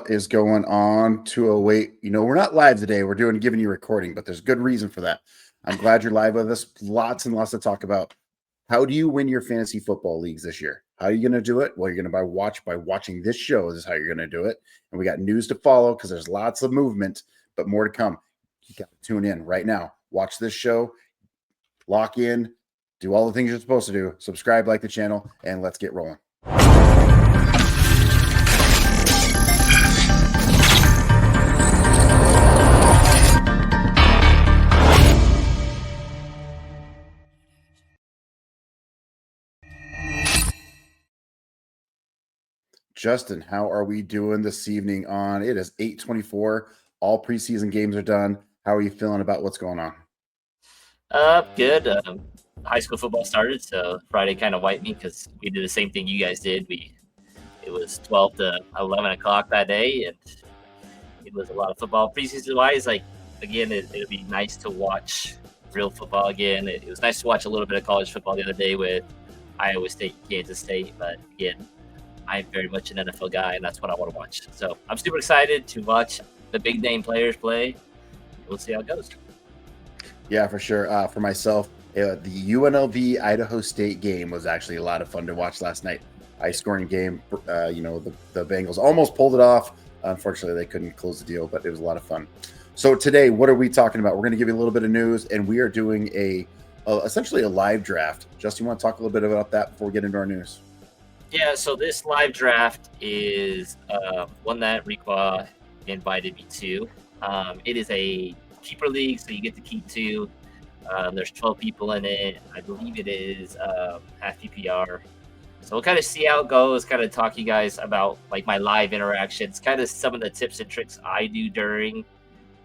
what is going on? 208. We're not live today. We're giving you recording, but there's good reason for that. I'm glad you're live with us. Lots and lots to talk about. How do you win your fantasy football leagues this year? How are you going to do it? Well, you're going to by watching this show. This is how you're going to do it. And we got news to follow because there's lots of movement, but more to come. You got to tune in right now. Watch this show. Lock in. Do all the things you're supposed to do. Subscribe, like the channel, and let's get rolling. Justin, how are we doing this evening it is 8:24. All preseason games are done. How are you feeling about what's going on? Good. High school football started, so Friday kind of wiped me because we did the same thing you guys did. It was 12 to 11 o'clock that day, and it was a lot of football. Preseason-wise, again, it'd be nice to watch real football again. It was nice to watch a little bit of college football the other day with Iowa State, Kansas State, but again, I'm very much an NFL guy, and that's what I want to watch. So I'm super excited to watch the big name players play. We'll see how it goes. Yeah, for sure. For myself, the UNLV Idaho State game was actually a lot of fun to watch last night. High scoring game. The Bengals almost pulled it off. Unfortunately, they couldn't close the deal, but it was a lot of fun. So today, what are we talking about? We're going to give you a little bit of news, and we are doing essentially a live draft. Justin, you want to talk a little bit about that before we get into our news? Yeah, so this live draft is one that Requa invited me to. It is a keeper league, so you get to keep two. There's 12 people in it. I believe it is half PPR. So we'll kind of see how it goes, kind of talk to you guys about my live interactions, kind of some of the tips and tricks I do during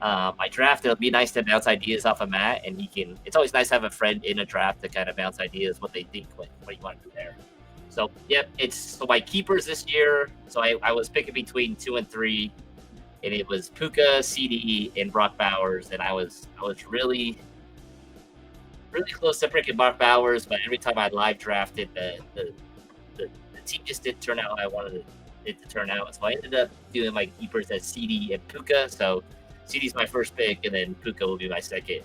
my draft. It'll be nice to bounce ideas off of Matt, and it's always nice to have a friend in a draft to kind of bounce ideas, what they think, what you want to do there. So, yep, so my keepers this year. So I was picking between 2 and 3, and it was Puka, CD, and Brock Bowers. And I was really, really close to picking Brock Bowers, but every time I live drafted, the team just didn't turn out how I wanted it to turn out. So I ended up doing my keepers as CD and Puka. So CD's my first pick, and then Puka will be my second.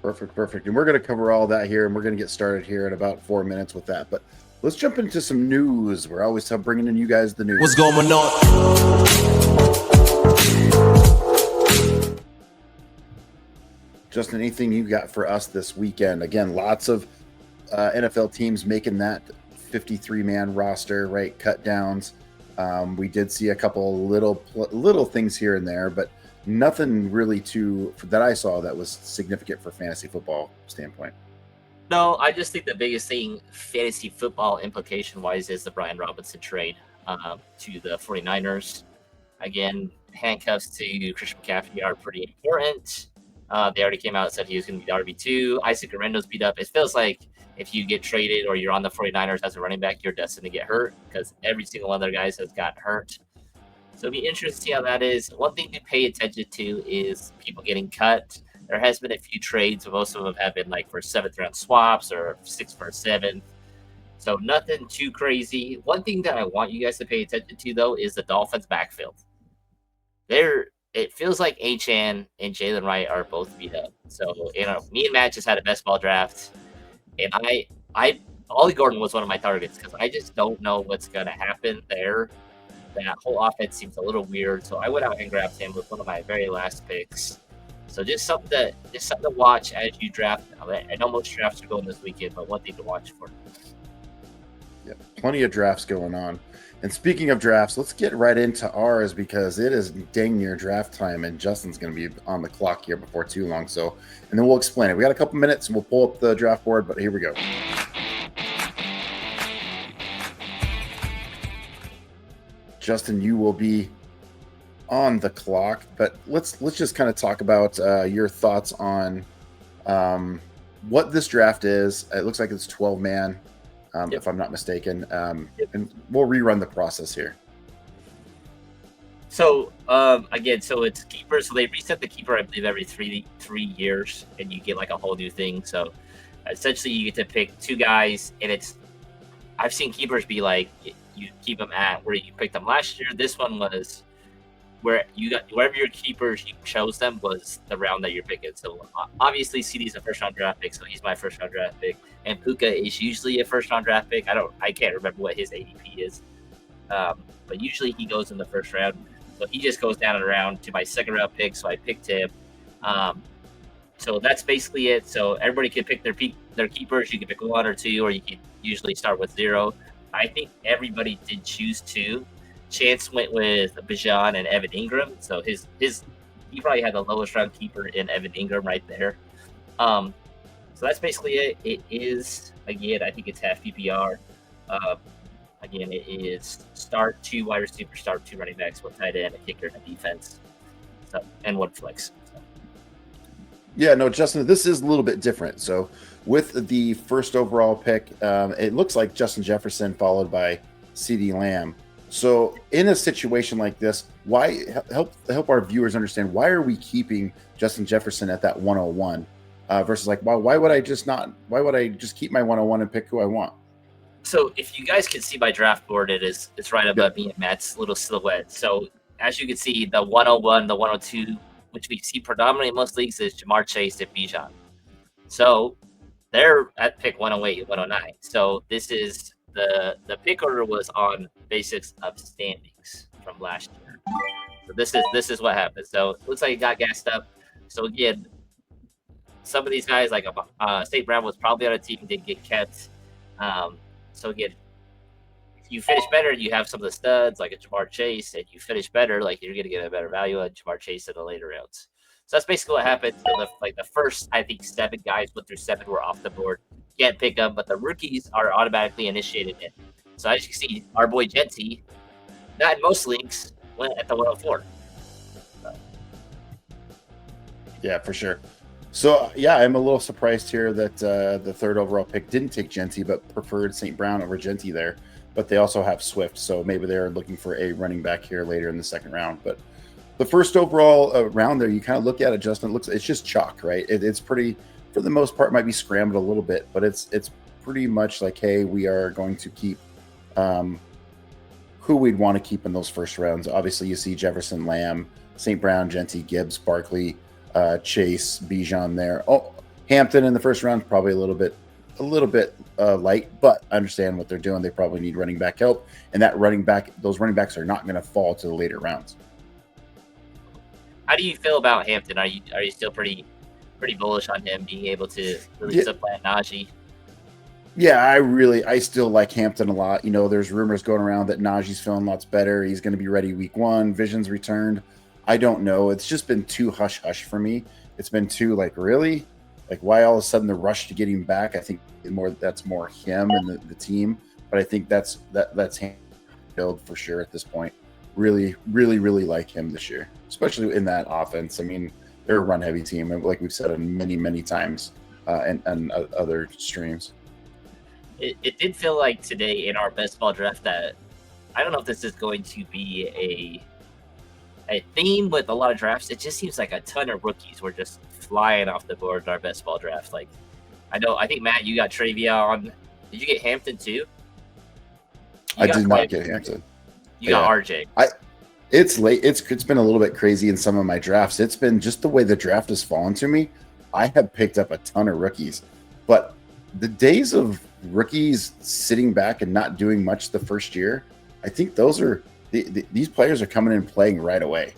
Perfect. And we're going to cover all that here, and we're going to get started here in about 4 minutes with that. But let's jump into some news. We're always bringing in you guys the news. What's going on? Justin, anything you got for us this weekend? Again, lots of NFL teams making that 53-man roster, right? Cut downs. We did see a couple little things here and there, but nothing really that I saw that was significant for fantasy football standpoint. No, I just think the biggest thing fantasy football implication-wise is the Brian Robinson trade to the 49ers. Again, handcuffs to Christian McCaffrey are pretty important. They already came out and said he was going to be the RB2. Isaac Guerendo's beat up. It feels like if you get traded or you're on the 49ers as a running back, you're destined to get hurt because every single one of their guys has gotten hurt. So it'll be interesting to see how that is. One thing to pay attention to is people getting cut. There has been a few trades, but most of them have been for 7th round swaps or 6 for 7th. So nothing too crazy. One thing that I want you guys to pay attention to, though, is the Dolphins' backfield. It feels like Achane and Jalen Wright are both beat up. So, me and Matt just had a best ball draft. And Ollie Gordon was one of my targets because I just don't know what's going to happen there. That whole offense seems a little weird, so I went out and grabbed him with one of my very last picks. So just something to watch as you draft. I know most drafts are going this weekend, but one thing to watch for. Yeah, plenty of drafts going on. And speaking of drafts, let's get right into ours because it is dang near draft time, and Justin's going to be on the clock here before too long. So, and then we'll explain it. We got a couple minutes, and we'll pull up the draft board. But here we go. Justin, you will be on the clock, but let's just kind of talk about your thoughts on what this draft is. It looks like it's 12-man, if I'm not mistaken, and we'll rerun the process here. So again, so it's keeper. So they reset the keeper, I believe, every three years, and you get a whole new thing. So essentially, you get to pick two guys, and I've seen keepers be you keep them at where you picked them last year. This one was where you got wherever your keepers you chose them was the round that you're picking. So obviously CD's a first round draft pick, so he's my first round draft pick. And Puka is usually a first round draft pick. I can't remember what his ADP is, but usually he goes in the first round. So he just goes down and around to my second round pick. So I picked him. So that's basically it. So everybody can pick their keepers. You can pick 1 or 2, or you can usually start with 0. I think everybody did choose 2. Chance went with Bijan and Evan Ingram. So he probably had the lowest round keeper in Evan Ingram right there. So that's basically it. It is, again, I think it's half PPR. Again, it is start 2 wide receivers, start 2 running backs, 1 tight end, a kicker, and a defense, and 1 flex. Yeah, no, Justin, this is a little bit different. So with the first overall pick, it looks like Justin Jefferson followed by CeeDee Lamb. So in a situation like this, why help our viewers understand, why are we keeping Justin Jefferson at that 101 versus like, why would I just keep my 101 and pick who I want? So if you guys can see my draft board, it's right above me and Matt's little silhouette. So as you can see, the 101, the 102, which we see predominantly in most leagues, is Ja'Marr Chase and Bijan. So they're at pick 108, 109. So this is the pick order was on basis of standings from last year. So this is what happened. So it looks like it got gassed up. So again, some of these guys like St. Brown was probably on a team didn't get kept. So again, if you finish better, you have some of the studs like a Ja'Marr Chase, and you finish better, like you're going to get a better value on Ja'Marr Chase in the later rounds. So that's basically what happened. So the first, I think, 7 guys, 1 through 7 were off the board. Can't pick them, but the rookies are automatically initiated in. So as you can see, our boy Genty, not in most leagues, went at the 104. So. Yeah, for sure. So, yeah, I'm a little surprised here that the 3rd overall pick didn't take Genty, but preferred St. Brown over Genty there. But they also have Swift, so maybe they're looking for a running back here later in the 2nd round. But the first overall round there, you kind of look at it, Justin, it's just chalk, right? It's pretty, for the most part, might be scrambled a little bit, but it's pretty much like, hey, we are going to keep who we'd want to keep in those first rounds. Obviously, you see Jefferson, Lamb, St. Brown, Genty, Gibbs, Barkley, Chase, Bijan there. Oh, Hampton in the first round, probably a little bit light, but I understand what they're doing. They probably need running back help, and those running backs are not going to fall to the later rounds. How do you feel about Hampton? Are you still pretty bullish on him being able to really supplant Najee? Yeah, I still like Hampton a lot. You know, there's rumors going around that Najee's feeling lots better. He's going to be ready week 1. Vision's returned. I don't know. It's just been too hush-hush for me. It's been too, like, really? Like, why all of a sudden the rush to get him back? I think that's more him and the team. But I think that's him build for sure at this point. Really, really, really like him this year, especially in that offense. I mean, they're a run-heavy team, like we've said many, many times and other streams. It did feel like today in our best ball draft that I don't know if this is going to be a theme with a lot of drafts. It just seems like a ton of rookies were just flying off the board in our best ball draft. Like, I think Matt, you got Travion. Did you get Hampton too? I did not get Hampton. You got RJ. It's late. It's been a little bit crazy in some of my drafts. It's been just the way the draft has fallen to me. I have picked up a ton of rookies, but the days of rookies sitting back and not doing much the first year, I think those are these players are coming in and playing right away.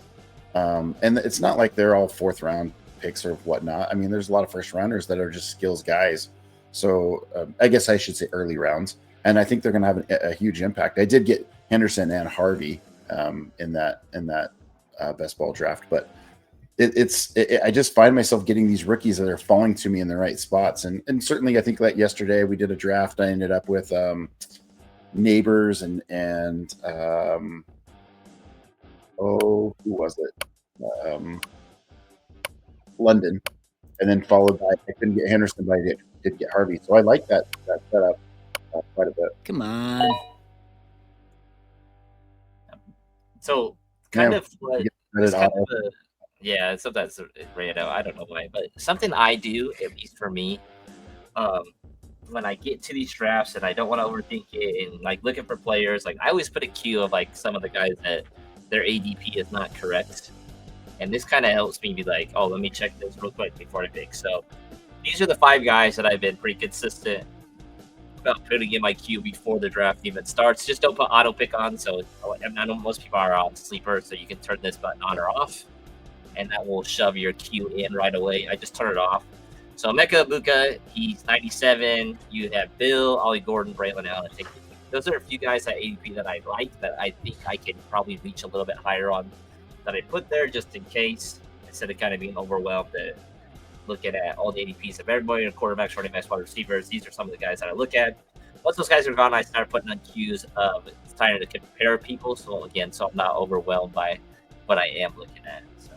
And it's not like they're all 4th round picks or whatnot. I mean, there's a lot of first rounders that are just skills guys. So I guess I should say early rounds. And I think they're going to have a huge impact. I did get Henderson and Harvey in that best ball draft, but I just find myself getting these rookies that are falling to me in the right spots. And certainly I think that yesterday we did a draft. I ended up with Neighbors and who was it? London, and then followed by, I couldn't get Henderson, but I did get Harvey. So I like that setup quite a bit. Come on. So kind of what yeah, sometimes it ran out. I don't know why, but something I do, at least for me, when I get to these drafts and I don't want to overthink it and like looking for players, like I always put a queue of like some of the guys that their ADP is not correct. And this kind of helps me be like, oh, let me check this real quick before I pick. So these are the 5 guys that I've been pretty consistent about putting in my queue before the draft even starts. Just don't put auto pick on. So I know most people are on sleeper, so you can turn this button on or off, and that will shove your queue in right away. I just turn it off. So Emeka Egbuka, he's 97. You have Bill, Ollie Gordon, Braylon Allen. Those are a few guys at ADP that I like that I think I can probably reach a little bit higher on that I put there just in case, instead of kind of being overwhelmed at looking at all the ADPs of everybody in quarterbacks, running backs, wide receivers. These are some of the guys that I look at. Once those guys are gone, I start putting on queues of trying to compare people. So I'm not overwhelmed by what I am looking at. So.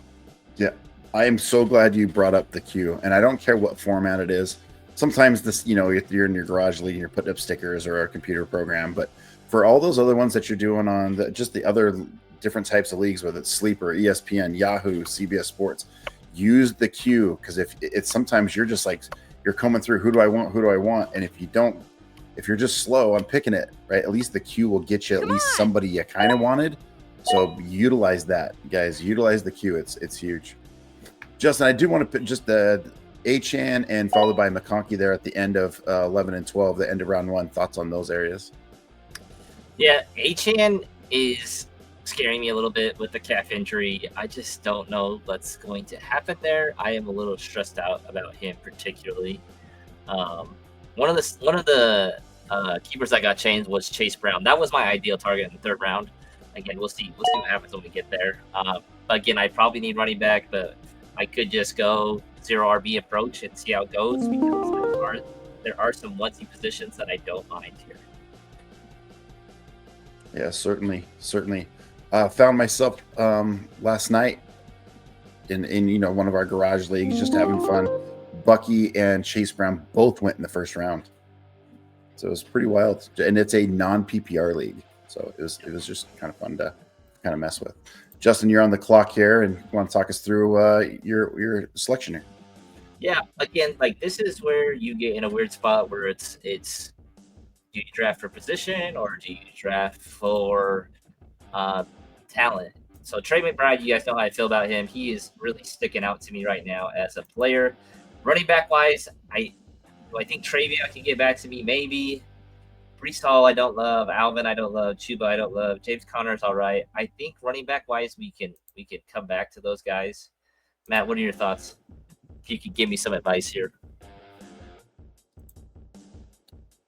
Yeah, I am so glad you brought up the queue, and I don't care what format it is. Sometimes this, you're in your garage league and you're putting up stickers or a computer program, but for all those other ones that you're doing on just the other different types of leagues, whether it's Sleeper, ESPN, Yahoo, CBS Sports, use the queue, because if it's sometimes you're just like you're coming through, who do I want, and if you're just slow on picking it right, at least the queue will get you at least somebody you kind of wanted. So utilize that, guys. Utilize the queue. It's huge. Justin, I do want to put just the Achane and followed by McConkey there at the end of 11 and 12, the end of round 1. Thoughts on those areas? Yeah, Achane is scaring me a little bit with the calf injury. I just don't know what's going to happen there. I am a little stressed out about him particularly. One of the keepers that got changed was Chase Brown. That was my ideal target in the 3rd round. Again, we'll see what happens when we get there. But again, I probably need running back, but I could just go 0 RB approach and see how it goes, because there are some onesie positions that I don't mind here. Yeah, certainly. Found myself last night in one of our garage leagues, just having fun. Bucky and Chase Brown both went in the 1st round, so it was pretty wild. And it's a non-PPR league, so it was just kind of fun to kind of mess with. Justin, you're on the clock here, and you want to talk us through your selection here? Yeah, again, like this is where you get in a weird spot where it's do you draft for position or do you draft for talent? So Trey McBride, you guys know how I feel about him. He is really sticking out to me right now as a player. Running back wise, I think Travion can get back to me maybe. Breece Hall, I don't love. Alvin, I don't love. Chuba, I don't love. James Conner's all right. I think running back wise, we can come back to those guys. Matt, what are your thoughts? If you could give me some advice here.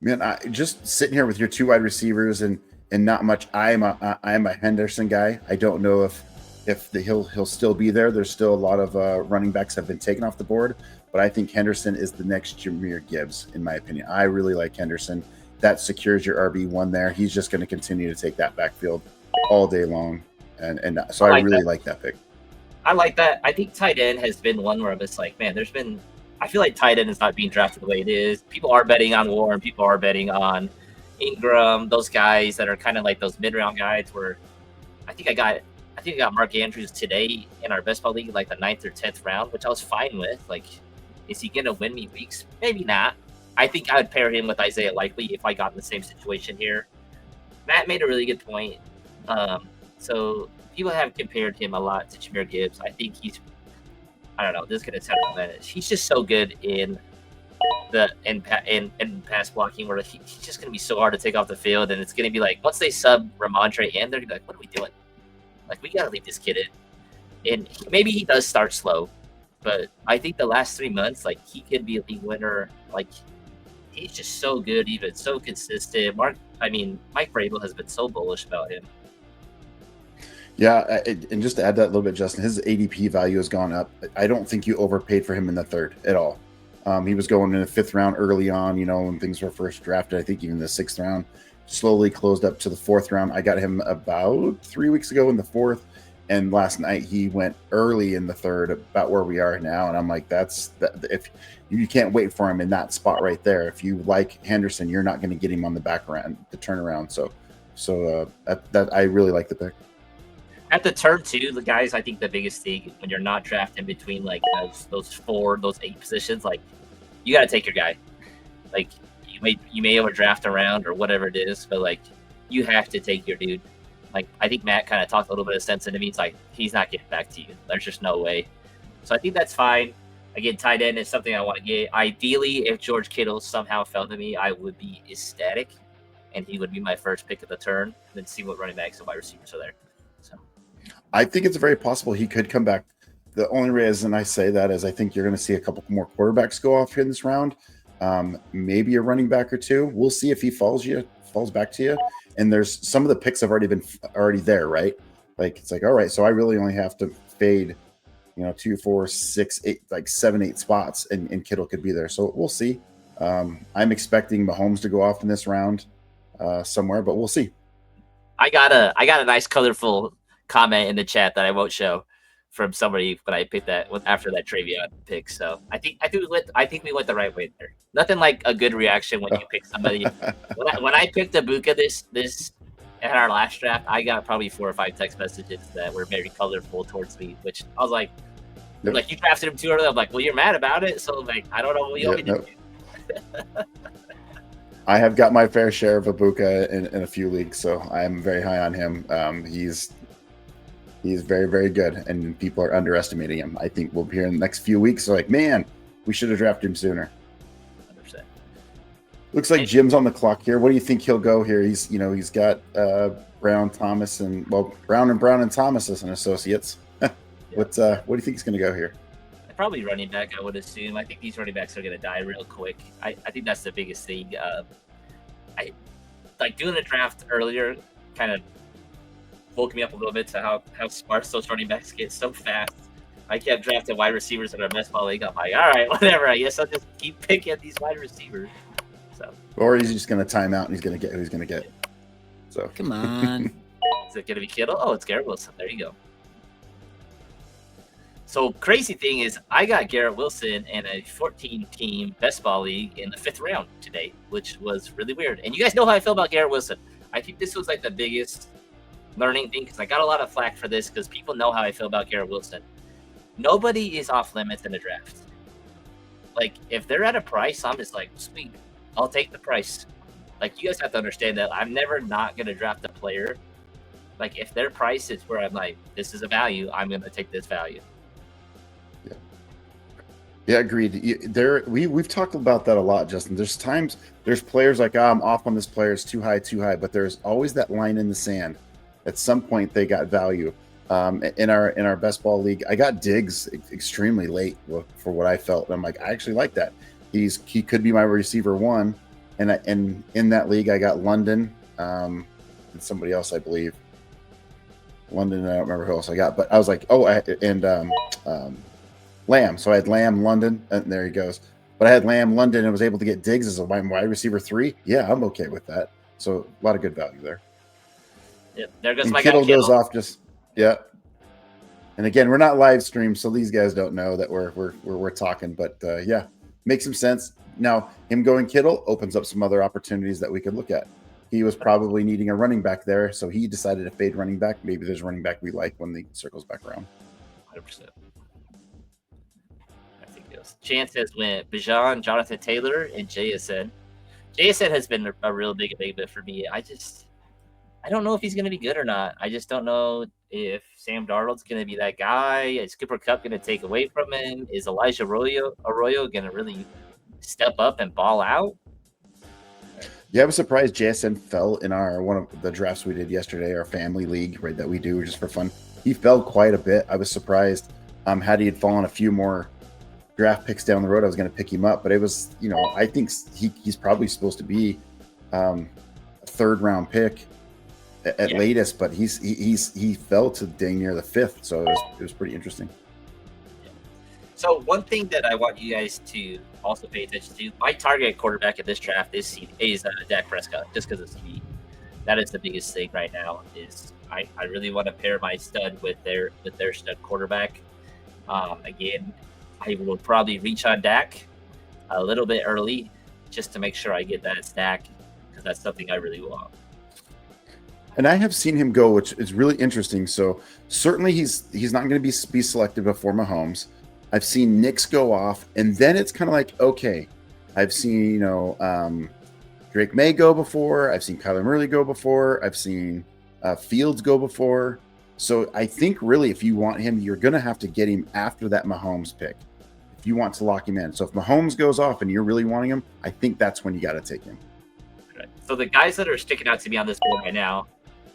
Man, I just sitting here with your 2 wide receivers and not much. I'm a Henderson guy. I don't know if he'll still be there. There's still a lot of running backs have been taken off the board, but I think Henderson is the next Jahmyr Gibbs, in my opinion. I really like Henderson. That secures your RB1 there. He's just going to continue to take that backfield all day long, and so I really like that pick. I like that. I think tight end has been one where it's like, man, I feel like tight end is not being drafted the way it is. People are betting on Warren. People are betting on Ingram. Those guys that are kind of like those mid-round guys. Where I think I got Mark Andrews today in our best ball league, like the 9th or 10th round, which I was fine with. Like, is he gonna win me weeks? Maybe not. I think I would pair him with Isaiah Likely if I got in the same situation here. Matt made a really good point. So people have compared him a lot to Jahmyr Gibbs. I think I don't know, this is gonna sound bad. He's just so good in pass blocking, where he's just gonna be so hard to take off the field, and it's gonna be like once they sub Ramondre in, they're gonna be like, what are we doing? Like, we gotta leave this kid in. And maybe he does start slow, but I think the last 3 months, like, he could be a league winner. Like, he's just so good, even so consistent. Mike Vrabel has been so bullish about him. Yeah, and just to add that a little bit, Justin, his ADP value has gone up. I don't think you overpaid for him in the 3rd at all. He was going in the 5th round early on, when things were first drafted. I think even the 6th round, slowly closed up to the 4th round. I got him about 3 weeks ago in the 4th, and last night he went early in the 3rd, about where we are now. And I'm like, if you can't wait for him in that spot right there. If you like Henderson, you're not going to get him on the back end, the turnaround. So that I really like the pick. At the turn 2, the guys, I think the biggest thing when you're not drafting between like those 8 positions, like, you got to take your guy. Like, you may overdraft around or whatever it is, but like you have to take your dude. Like I think Matt kind of talked a little bit of sense into me. It's like he's not getting back to you. There's just no way. So I think that's fine. Again, tight end is something I want to get. Ideally, if George Kittle somehow fell to me, I would be ecstatic, and he would be my first pick of the turn. And then see what running backs and wide receivers are there. So I think it's very possible he could come back. The only reason I say that is I think you're going to see a couple more quarterbacks go off here in this round. Maybe a running back or two. We'll see if he falls back to you. And there's some of the picks have already there, right? Like it's like, all right, so I really only have to fade, 2, 4, 6, 8, like 7, 8 spots, and Kittle could be there. So we'll see. I'm expecting Mahomes to go off in this round somewhere, but we'll see. I got a nice colorful comment in the chat that I won't show from somebody when I picked that after that Travion pick. So I think we went the right way there. Nothing like a good reaction when you pick somebody. when I picked Ibuka this in our last draft, I got probably 4 or 5 text messages that were very colorful towards me, which I was like, Yep. like you drafted him too early. I'm like, well, you're mad about it, so like I don't know what you want me to do. I have got my fair share of Ibuka in a few leagues, so I'm very high on him. He's very, very good, and people are underestimating him. I think we'll be here in the next few weeks. So like, man, we should have drafted him sooner. 100%. Looks like Jim's on the clock here. What do you think he'll go here? He's got Brown, Thomas, Brown and Thomas as an associates. What do you think he's going to go here? Probably running back, I would assume. I think these running backs are going to die real quick. I think that's the biggest thing. I like doing the draft earlier kind of woke me up a little bit to how sparse those running backs get so fast. I kept drafting wide receivers in our best ball league. I'm like, all right, whatever. I guess I'll just keep picking these wide receivers. So, or he's just going to time out and he's going to get who he's going to get. So come on. Is it going to be Kittle? Oh, it's Garrett Wilson. There you go. So crazy thing is, I got Garrett Wilson in a 14-team best ball league in the 5th round today, which was really weird. And you guys know how I feel about Garrett Wilson. I think this was like the biggest learning thing because I got a lot of flack for this because people know how I feel about Garrett Wilson. Nobody is off limits in the draft. Like if they're at a price, I'm just like, sweet, I'll take the price. Like you guys have to understand that I'm never not going to draft a player. Like if their price is where I'm like, this is a value, I'm going to take this value. Yeah, agreed. We've talked about that a lot, Justin. There's players like, I'm off on this player, it's too high, but there's always that line in the sand. At some point, they got value. In our best ball league, I got Diggs extremely late for what I felt. And I'm like, I actually like that. He could be my receiver 1, and in that league, I got London and somebody else, I believe. London, I don't remember who else I got, but I was like, Lamb. So I had Lamb, London, and there he goes. But I had Lamb, London, and was able to get Diggs as a wide receiver 3. Yeah, I'm okay with that. So a lot of good value there. Yep, there goes and my Kittle guy Kittle. Goes off just And again, we're not live streamed, so these guys don't know that we're talking. But makes some sense. Now him going Kittle opens up some other opportunities that we could look at. He was probably needing a running back there, so he decided to fade running back. Maybe there's a running back we like when the circles back around. 100%. Chance has went Bijan, Jonathan Taylor, and JSN. JSN has been a real big enigma for me. I don't know if he's going to be good or not. I just don't know if Sam Darnold's going to be that guy. Is Cooper Kupp going to take away from him? Is Elijah Arroyo going to really step up and ball out? Yeah, I was surprised JSN fell in one of the drafts we did yesterday, our family league, right, that we do just for fun. He fell quite a bit. I was surprised. Had he fallen a few more draft picks down the road, I was going to pick him up, but it was, I think he's probably supposed to be a 3rd round pick at latest, but he fell to dang near the 5th, so it was pretty interesting. Yeah. So one thing that I want you guys to also pay attention to, my target quarterback at this draft is Dak Prescott, just because of speed. That is the biggest thing right now. Is I really want to pair my stud with their stud quarterback. Again, I will probably reach on Dak a little bit early just to make sure I get that stack because that's something I really want. And I have seen him go, which is really interesting. So certainly he's not going to be selected before Mahomes. I've seen Knicks go off, and then it's kind of like, okay, I've seen Drake May go before. I've seen Kyler Murray go before. I've seen Fields go before. So I think really, if you want him, you're going to have to get him after that Mahomes pick if you want to lock him in. So if Mahomes goes off and you're really wanting him, I think that's when you got to take him. Okay. So the guys that are sticking out to me on this board right now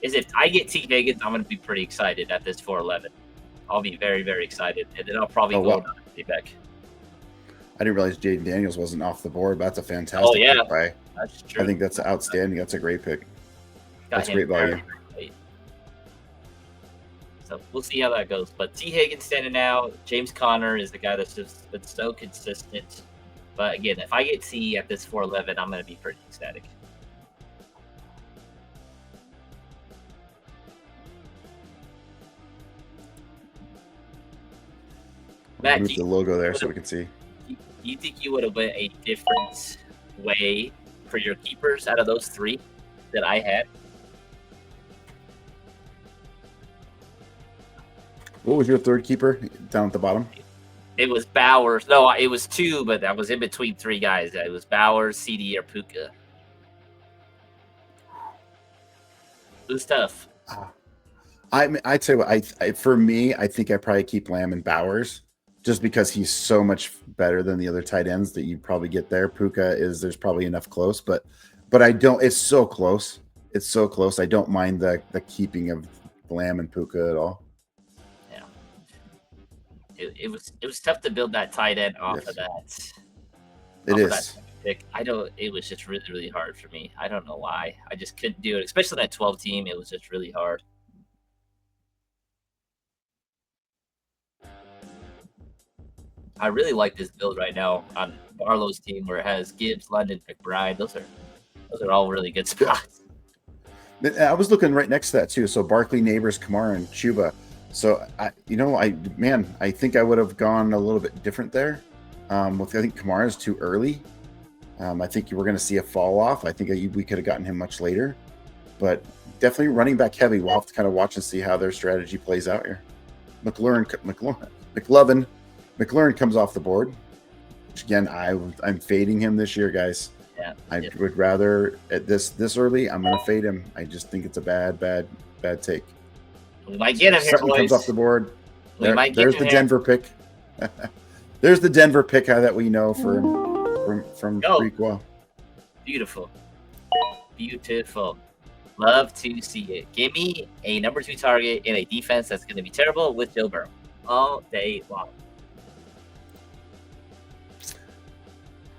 is if I get T. Higgins, I'm going to be pretty excited at this 411. I'll be very, very excited. And then I'll probably go down to back. I didn't realize Jaden Daniels wasn't off the board. That's a fantastic pick by. That's true. I think that's outstanding. That's a great pick. That's great value. So we'll see how that goes. But T. Higgins standing out. James Conner is the guy that's just been so consistent. But again, if I get T at this 411, I'm going to be pretty ecstatic. Matt, move the logo there so we can see. Do you think you would have went a different way for your keepers out of those three that I had? What was your third keeper down at the bottom? It was Bowers. No, it was two, but I was in between three guys. It was Bowers, CD, or Puka. It was tough. I'd say for me, I think I probably keep Lamb and Bowers just because he's so much better than the other tight ends that you probably get there. Puka there's probably enough close, but I don't. It's so close. It's so close. I don't mind the keeping of Lamb and Puka at all. It was tough to build that tight end off of that. It is. Pick. It was just really, really hard for me. I don't know why. I just couldn't do it, especially that 12 team. It was just really hard. I really like this build right now on Barlow's team where it has Gibbs, London, McBride. Those are all really good spots. I was looking right next to that too. So Barkley, Neighbors, Kamara, and Chuba. So I think I would have gone a little bit different there. I think Kamara is too early. I think we're going to see a fall off. I think we could have gotten him much later, but definitely running back heavy. We'll have to kind of watch and see how their strategy plays out here. McLaurin comes off the board, which again, I'm fading him this year, guys. Yeah, I would rather at this early. I'm going to fade him. I just think it's a bad take. We might get him here, Sutton boys. comes off the board. There's the him Denver pick. There's the Denver pick that we know from Prequel. Beautiful. Love to see it. Give me a number 2 target in a defense that's going to be terrible with Joe Burrow all day long.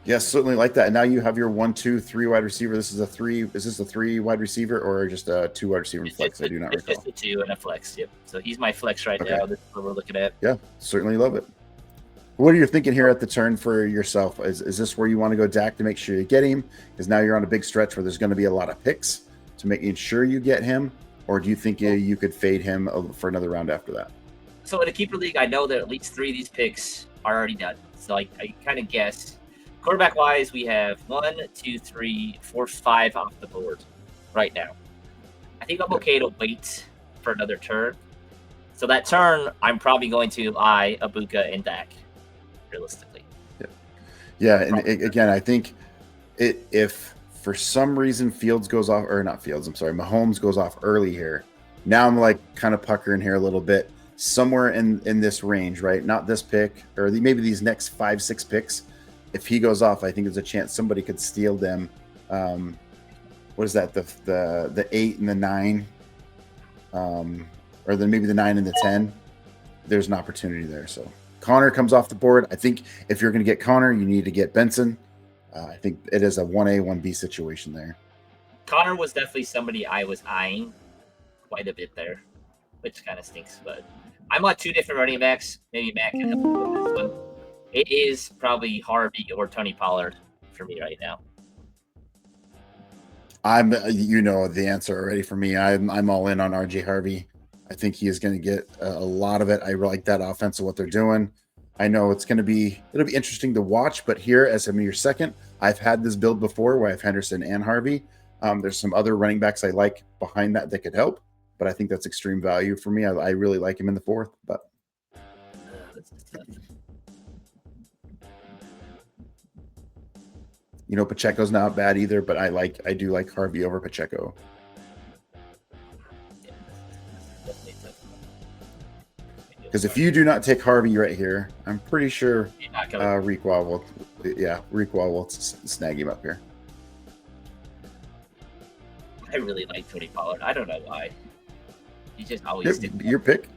Yes, certainly like that. And now you have your 1, 2, 3 wide receiver. This is a 3. Is this a 3 wide receiver or just a 2 wide receiver flex? I do not recall. It's just a 2 and a flex. Yep. So he's my flex right now. This is what we're looking at. Yeah, certainly love it. What are you thinking here at the turn for yourself? Is this where you want to go Dak to make sure you get him? Because now you're on a big stretch where there's going to be a lot of picks to make sure you get him, or do you think you could fade him for another round after that? So in a keeper league, I know that at least 3 of these picks are already done. So I kind of guess. Quarterback wise, we have 1, 2, 3, 4, 5 off the board right now. I think I'm okay to wait for another turn. So that turn, I'm probably going to eye Abuka and Dak, realistically. Yeah, and again, I think if for some reason Mahomes goes off early here, now I'm like kind of puckering here a little bit, somewhere in this range, right? Not this pick, or maybe these next 5, 6 picks. If he goes off, I think there's a chance somebody could steal them. What is that? The 8 and the 9, or then maybe the 9 and the 10. There's an opportunity there. So Connor comes off the board. I think if you're going to get Connor, you need to get Benson. I think it is a 1A, 1B situation there. Connor was definitely somebody I was eyeing quite a bit there, which kind of stinks. But I'm on 2 different running backs. Maybe Matt can help me with this one. It is probably Harvey or Tony Pollard for me right now. The answer already for me. I'm all in on RJ Harvey. I think he is going to get a lot of it. I like that offense of what they're doing. I know it'll be interesting to watch, but here as your second, I've had this build before where I have Henderson and Harvey. There's some other running backs I like behind that could help, but I think that's extreme value for me. I really like him in the 4th, but Pacheco's not bad either, but I do like Harvey over Pacheco. Yeah, that's definitely tough. Because if you do not take Harvey right here, I'm pretty sure You're not gonna. Reekwall will snag him up here. I really like Tony Pollard. I don't know why. He just always did Your pick?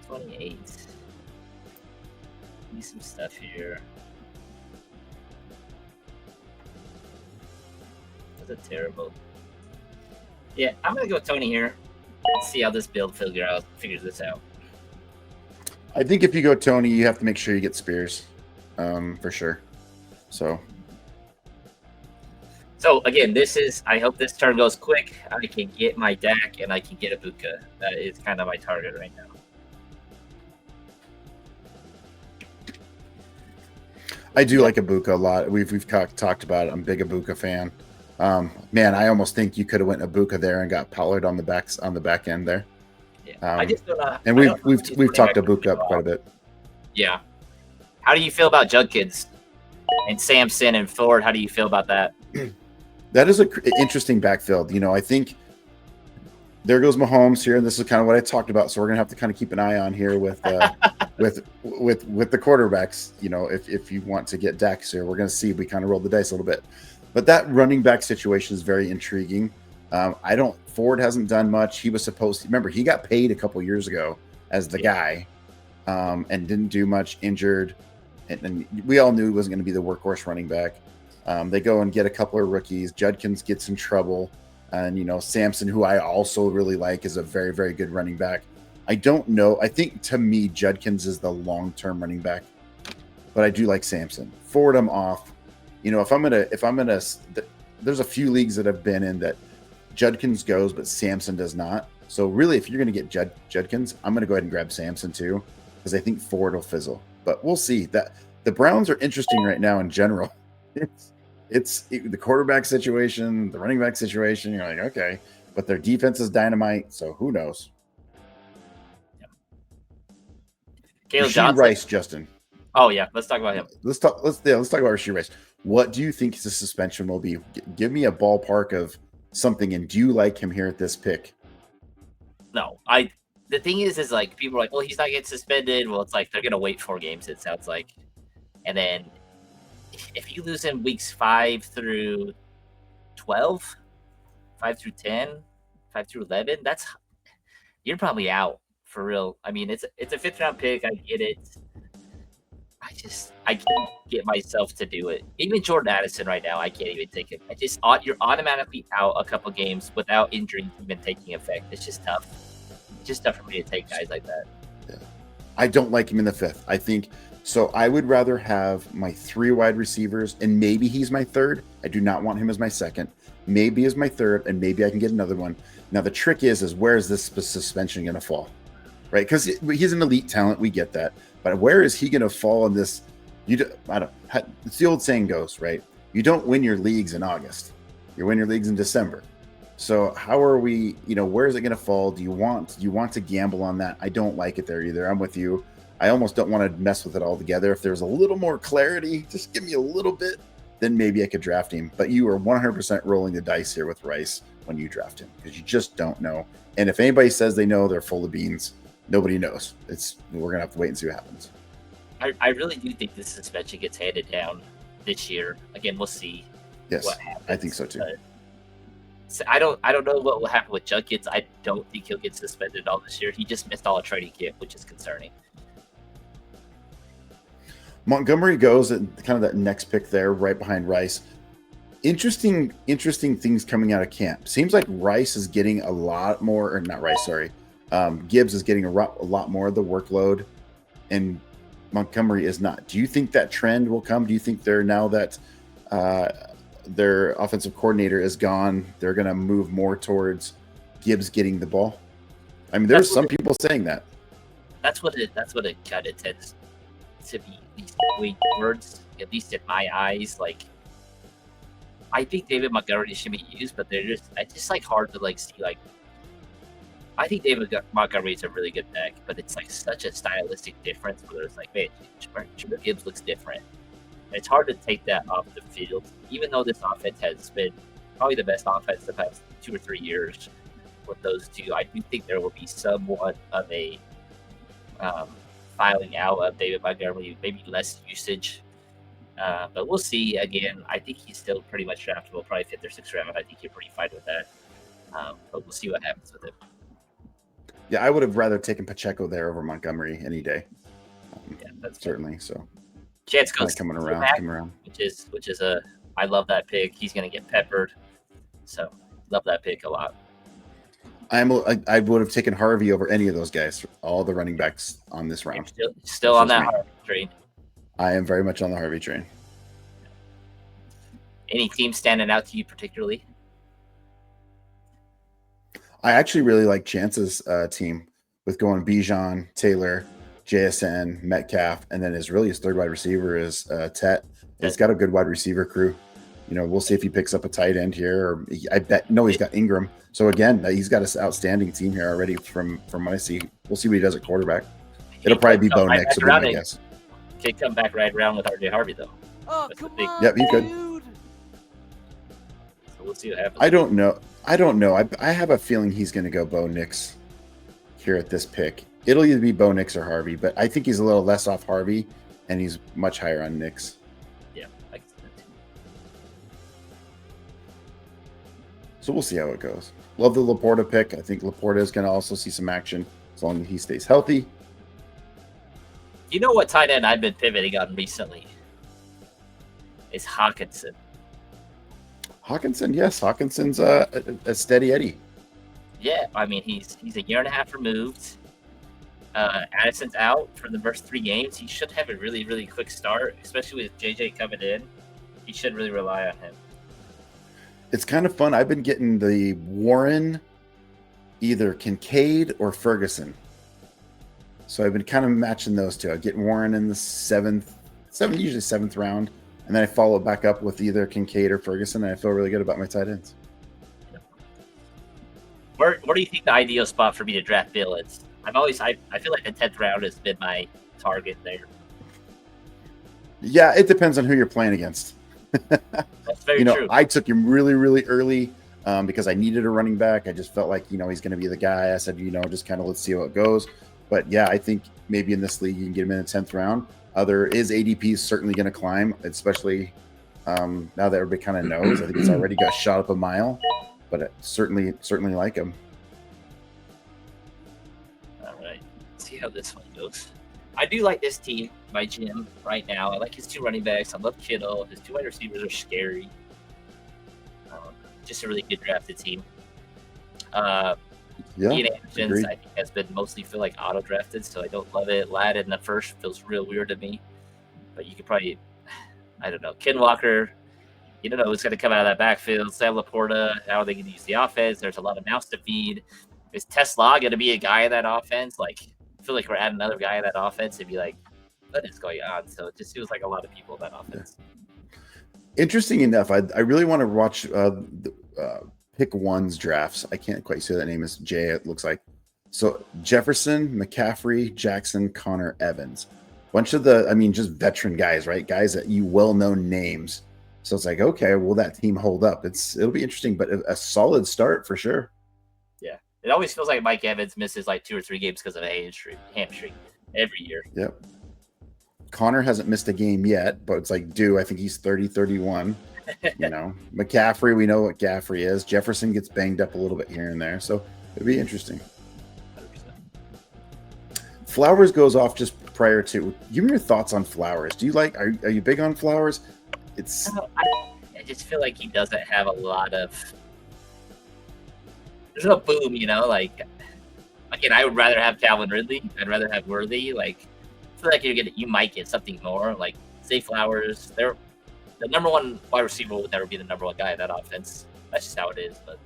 28. Need some stuff here. That's a terrible. Yeah, I'm gonna go Tony here. Let's see how this build figures this out. I think if you go Tony, you have to make sure you get Spears, for sure. So again, I hope this turn goes quick. I can get my Dak and I can get a Buka. That is kind of my target right now. I do like Ibuka a lot. We've talked about it. I'm a big Ibuka fan. Man, I almost think you could have went Ibuka there and got Pollard on the back end there. Yeah, I just don't know. And we've talked Ibuka up quite a bit. Yeah. How do you feel about Judkins and Sampson and Ford? How do you feel about that? That is an interesting backfield. I think there goes Mahomes here, and this is kind of what I talked about. So we're gonna have to kind of keep an eye on here with with the quarterbacks. If you want to get Dax here, we're gonna see. We kind of rolled the dice a little bit, but that running back situation is very intriguing. Ford hasn't done much. He was supposed to remember he got paid a couple years ago as the guy, and didn't do much, injured, and we all knew he wasn't going to be the workhorse running back. They go and get a couple of rookies. Judkins gets in trouble, and Sampson, who I also really like, is a very, very good running back. I don't know. I think to me, Judkins is the long-term running back, but I do like Sampson. Forward him off. If I'm gonna, there's a few leagues that I've been in that Judkins goes, but Sampson does not. So really, if you're gonna get Judkins, I'm gonna go ahead and grab Sampson too, because I think Ford will fizzle. But we'll see. That the Browns are interesting right now in general. It's the quarterback situation, the running back situation. You're like, okay, but their defense is dynamite. So who knows? Caleb Rashee Johnson. Rice, Justin. Oh yeah, let's talk about him. Let's talk about Rashee Rice. What do you think the suspension will be? Give me a ballpark of something, and do you like him here at this pick? No, the thing is like people are like, well, he's not getting suspended. Well, it's like they're gonna wait 4 games. It sounds like, and then if you lose in weeks 5 through 12, 5 through 10, 5 through 11, you're probably out for real. I mean, it's a 5th round pick. I get it. I can't get myself to do it. Even Jordan Addison right now, I can't even take it. You're automatically out a couple games without injury even taking effect. It's just tough. It's just tough for me to take guys like that. Yeah. I don't like him in the 5th. I think so. I would rather have my 3 wide receivers, and maybe he's my 3rd. I do not want him as my 2nd. Maybe as my 3rd, and maybe I can get another one. Now the trick is where is this suspension going to fall? Right? Because he's an elite talent. We get that. But where is he going to fall in this? It's the old saying goes, right? You don't win your leagues in August. You win your leagues in December. So how are we, where is it going to fall? Do you want to gamble on that? I don't like it there either. I'm with you. I almost don't want to mess with it altogether. If there's a little more clarity, just give me a little bit, then maybe I could draft him. But you are 100% rolling the dice here with Rice when you draft him, because you just don't know. And if anybody says they know, they're full of beans. Nobody knows. We're gonna have to wait and see what happens. I really do think this suspension gets handed down this year. Again, we'll see. Yes, what happens. I think so too. So I don't know what will happen with Judkins. I don't think he'll get suspended all this year. He just missed all a training camp, which is concerning. Montgomery goes at kind of that next pick there, right behind Rice. Interesting things coming out of camp. Seems like Rice is getting a lot more, or not Rice, sorry. Gibbs is getting a lot more of the workload, and Montgomery is not. Do you think that trend will come? Do you think they're, now that their offensive coordinator is gone, they're going to move more towards Gibbs getting the ball? I mean, there's some people saying that. That's what it kind of tends to be, at least way towards, at least in my eyes. Like, I think David Montgomery should be used, but it's just like hard to like see like. I think David Montgomery is a really good back, but it's like such a stylistic difference where it's like, man, Jahmyr Gibbs looks different. It's hard to take that off the field, even though this offense has been probably the best offense the past 2 or 3 years with those two. I do think there will be somewhat of a filing out of David Montgomery, maybe less usage. But we'll see. Again, I think he's still pretty much draftable, probably 5th or 6th round. I think you're pretty fine with that. But we'll see what happens with him. Yeah, I would have rather taken Pacheco there over Montgomery any day. Yeah, that's certainly. So Chance goes coming back, around, which is a I love that pick. He's going to get peppered, so love that pick a lot. I would have taken Harvey over any of those guys, all the running backs on this round. Still on that Harvey train. I am very much on the Harvey train. Any team standing out to you particularly? I actually really like Chance's team with going Bijan, Taylor, JSN, Metcalf, and then his third wide receiver is Tet. He's got a good wide receiver crew. We'll see if he picks up a tight end here. Or he's got Ingram. So again, he's got an outstanding team here already from what I see. We'll see what he does at quarterback. It'll probably be Bo Nix, would be my guess. Could come back right around with RJ Harvey though. Oh, come on, yep, he could. So we'll see what happens. I don't know. I have a feeling he's going to go Bo Nix here at this pick. It'll either be Bo Nix or Harvey, but I think he's a little less off Harvey, and he's much higher on Nix. Yeah, I can see that too. So we'll see how it goes. Love the Laporta pick. I think Laporta is going to also see some action as long as he stays healthy. You know what tight end I've been pivoting on recently? Is Hawkinson. Hawkinson, yes. Hawkinson's a steady Eddie. Yeah, I mean, he's a year and a half removed. Addison's out for the first 3 games. He should have a really, really quick start, especially with JJ coming in. He should really rely on him. It's kind of fun. I've been getting the Warren, either Kincaid or Ferguson. So I've been kind of matching those two. I get Warren in the usually seventh round, and then I follow it back up with either Kincaid or Ferguson, and I feel really good about my tight ends. Where do you think the ideal spot for me to draft Bill is? I feel like the 10th round has been my target there. Yeah, it depends on who you're playing against. That's very true. I took him really, really early because I needed a running back. I just felt like, he's going to be the guy. I said, just kind of let's see how it goes. But yeah, I think maybe in this league you can get him in the 10th round. His ADP is certainly going to climb, especially now that everybody kind of knows. I think it's already got shot up a mile, but I certainly like him. All right, let's see how this one goes. I do like this team by Jim right now. I like his 2 running backs. I love Kittle. His 2 wide receivers are scary. Just a really good drafted team. Ian Anderson's, I think, has been mostly feel like auto drafted, so I don't love it. Ladd in the first feels real weird to me, but you could probably, I don't know. Ken Walker, you don't know who's going to come out of that backfield. Sam Laporta, how are they going to use the offense? There's a lot of mouths to feed. Is Tesla going to be a guy in that offense? Like, I feel like we're adding another guy in that offense and be like, what is going on? So it just feels like a lot of people in that offense. Interesting enough, I really want to watch Pick One's drafts. I can't quite say that name is Jay, it looks like. So Jefferson, McCaffrey, Jackson, Connor, Evans. Bunch of just veteran guys, right? Guys that you well-known names. So it's like, okay, will that team hold up? It'll be interesting, but a solid start for sure. Yeah. It always feels like Mike Evans misses like 2 or 3 games because of a hamstring every year. Yep. Connor hasn't missed a game yet, but it's like, I think he's 30, 31. McCaffrey, we know what Gaffrey is. Jefferson gets banged up a little bit here and there, so it'd be interesting. 100%. Flowers goes off just prior to. Give me your thoughts on Flowers. Do you are you big on Flowers? I just feel like he doesn't have a lot of. There's no boom, Like, again, I would rather have Calvin Ridley. I'd rather have Worthy. Like, I feel like you might get something more. Like, say Flowers. They're the number 1 wide receiver would never be the number 1 guy in that offense. That's just how it is. But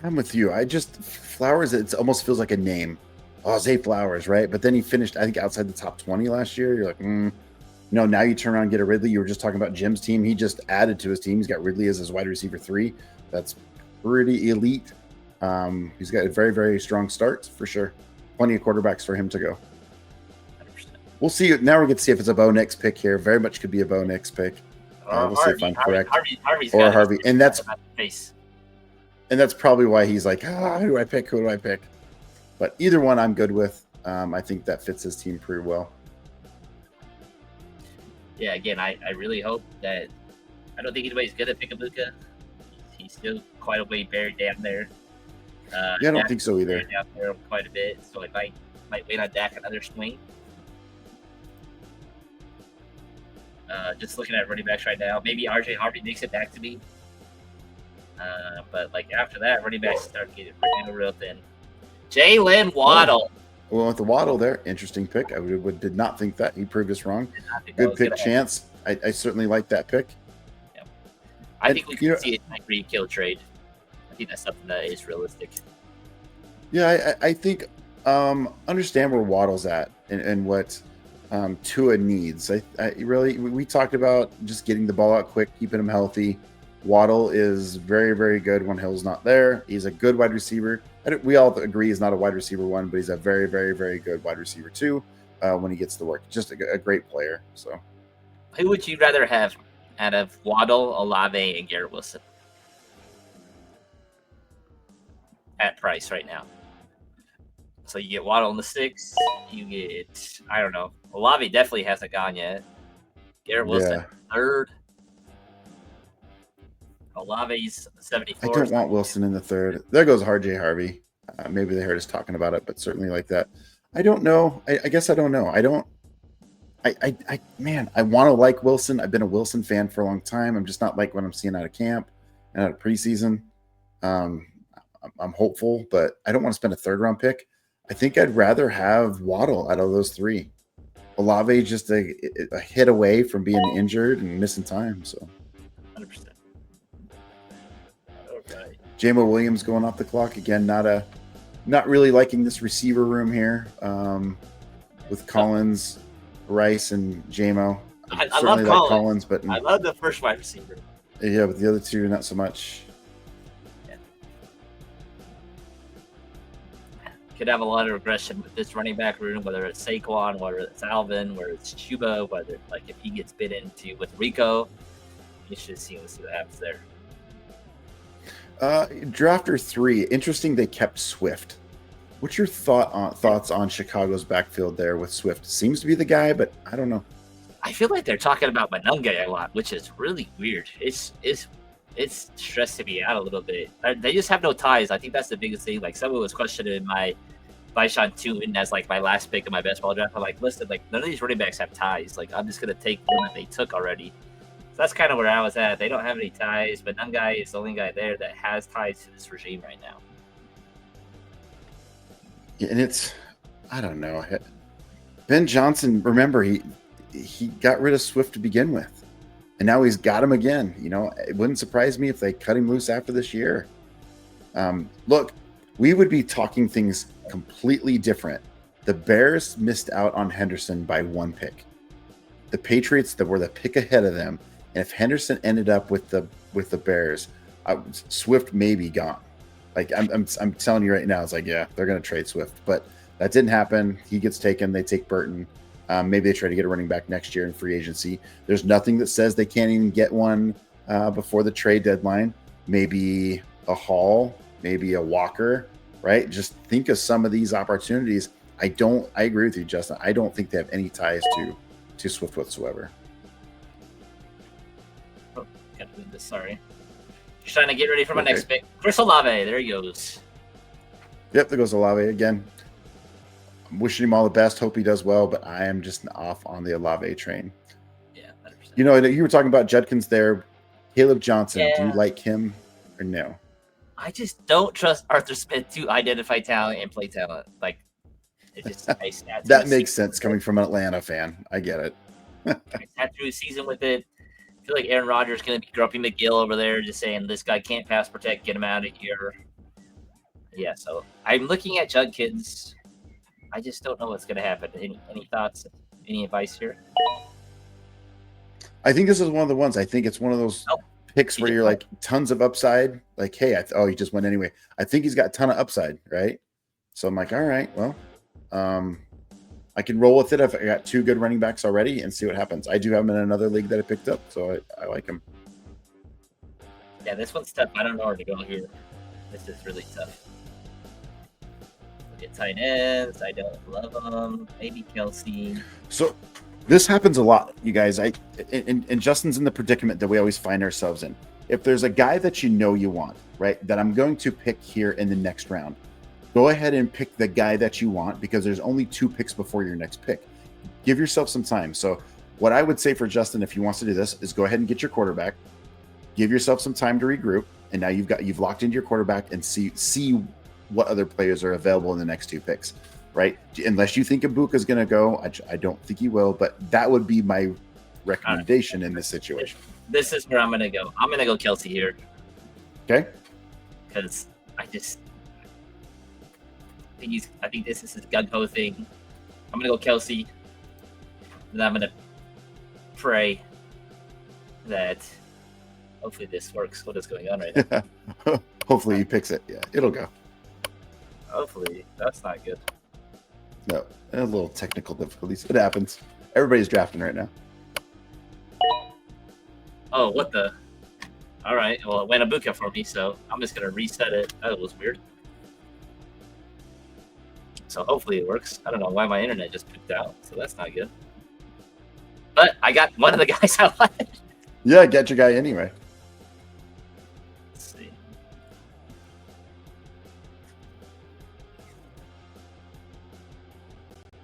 I'm with you. Flowers. It almost feels like a name. Oh, Zay Flowers, right? But then he finished, I think, outside the top 20 last year. You're like, now you turn around and get a Ridley. You were just talking about Jim's team. He just added to his team. He's got Ridley as his wide receiver 3. That's pretty elite. He's got a very, very strong start for sure. Plenty of quarterbacks for him to go. 100%. We'll see. Now we're going to see if it's a Bo Nix pick here. Very much could be a Bo Nix pick. Or We'll see if I'm correct. Harvey's Or gotta be Harvey. And that's face. probably why he's like, who do I pick? Who do I pick? But either one I'm good with. I think that fits his team pretty well. Yeah, again, I really hope that I don't think anybody's good at Pickabuka. He's still quite a way buried down there. Yeah, I don't think so either. Down there quite a bit, so I might wait on Dak another swing. Just looking at running backs right now, maybe RJ Harvey makes it back to me. But like after that, running backs start getting real thin. Jalen Waddle. Well, with the Waddle there, interesting pick. I did not think that. He proved us wrong. Good pick, Chance. I certainly like that pick. Yeah. I think we can see a Tyreek Hill trade. I think that's something that is realistic. Yeah, I think understand where Waddle's at and what Tua needs. We talked about just getting the ball out quick, keeping him healthy. Waddle is very, very good when Hill's not there. He's a good wide receiver. We all agree he's not a wide receiver one, but he's a very, very, very good wide receiver two when he gets to work. Just a great player. So, who would you rather have out of Waddle, Olave, and Garrett Wilson at price right now? So you get Waddle in the 6. You get, I don't know. Olave definitely hasn't gone yet. Garrett Wilson, 3rd. Olave's 74. I don't want Wilson in the 3rd. There goes RJ Harvey. Maybe they heard us talking about it, but certainly like that. I don't know. I guess I don't know. I want to like Wilson. I've been a Wilson fan for a long time. I'm just not like what I'm seeing out of camp and out of preseason. I'm hopeful, but I don't want to spend a 3rd round pick. I think I'd rather have Waddle out of those 3. Olave just a hit away from being injured and missing time. So 100%. Okay. Jamo Williams going off the clock again. Not really liking this receiver room here with Collins, Rice, and Jamo. I love Collins, but I love the first wide receiver. Yeah, but the other 2 not so much. Could have a lot of regression with this running back room, whether it's Saquon, whether it's Alvin, whether it's Chuba, whether like if he gets bit into with Rico, you should see what happens there. Drafter 3, interesting. They kept Swift. What's your thoughts on Chicago's backfield there with Swift? Seems to be the guy, but I don't know. I feel like they're talking about Monunga a lot, which is really weird. It's stressing me out a little bit. They just have no ties. I think that's the biggest thing. Like someone was questioning my Byshawn Tootin as like my last pick in my best ball draft. I'm like, listen, like none of these running backs have ties. Like I'm just gonna take one that they took already. So that's kind of where I was at. They don't have any ties, but Nungai is the only guy there that has ties to this regime right now. Yeah, and I don't know. Ben Johnson, remember he got rid of Swift to begin with. And now he's got him again. You know, it wouldn't surprise me if they cut him loose after this year. Look, we would be talking things completely different. The Bears missed out on Henderson by 1 pick. The Patriots that were the pick ahead of them, and if Henderson ended up with the Bears, Swift may be gone. Like I'm telling you right now, it's like, yeah, they're going to trade Swift, but that didn't happen. He gets taken. They take Burton. Maybe they try to get a running back next year in free agency. There's nothing that says they can't even get one before the trade deadline. Maybe a Hall, maybe a Walker, right? Just think of some of these opportunities. I agree with you, Justin. I don't think they have any ties to Swift whatsoever. Oh, gotta move this. Sorry. Just trying to get ready for my next pick. Chris Olave. There he goes. Yep, there goes Olave again. I'm wishing him all the best. Hope he does well, but I am just off on the Olave train. Yeah, 100%. You know, you were talking about Judkins there. Caleb Johnson, do you like him or no? I just don't trust Arthur Smith to identify talent and play talent. Like, it's just nice. That makes sense coming from an Atlanta fan. I get it. I sat through a season with it. I feel like Aaron Rodgers is going to be Grumpy McGill over there just saying, this guy can't pass protect, get him out of here. Yeah, so I'm looking at Judkins. I just don't know what's going to happen. Any thoughts? Any advice here? I think this is one of the ones. I think it's one of those picks where you're like tons of upside. Like, hey, he just went anyway. I think he's got a ton of upside, right? So I'm like, all right, well, I can roll with it if I got 2 good running backs already and see what happens. I do have him in another league that I picked up, so I like him. Yeah, this one's tough. I don't know where to go here. This is really tough. Look at tight ends. I don't love them. Maybe Kelsey. So this happens a lot, you guys. And Justin's in the predicament that we always find ourselves in. If there's a guy that you know you want, right, that I'm going to pick here in the next round, go ahead and pick the guy that you want because there's only 2 picks before your next pick. Give yourself some time. So what I would say for Justin, if he wants to do this, is go ahead and get your quarterback. Give yourself some time to regroup, and now you've locked into your quarterback and see what other players are available in the next 2 picks, right? Unless you think Ibuka is going to go, I don't think he will, but that would be my recommendation in this situation. This is where I'm going to go. I'm going to go Kelsey here. Okay. Because I think this is his gung ho thing. I'm going to go Kelsey. And I'm going to pray that hopefully this works. What is going on right now? Hopefully he picks it. Yeah, it'll go. Hopefully. That's not good. No, a little technical difficulties. It happens. Everybody's drafting right now. Oh, what the? All right. Well, it went Ibuka for me, so I'm just going to reset it. That was weird. So hopefully it works. I don't know why my internet just pooped out, so that's not good. But I got one of the guys I wanted. Yeah, get your guy anyway. Let's see.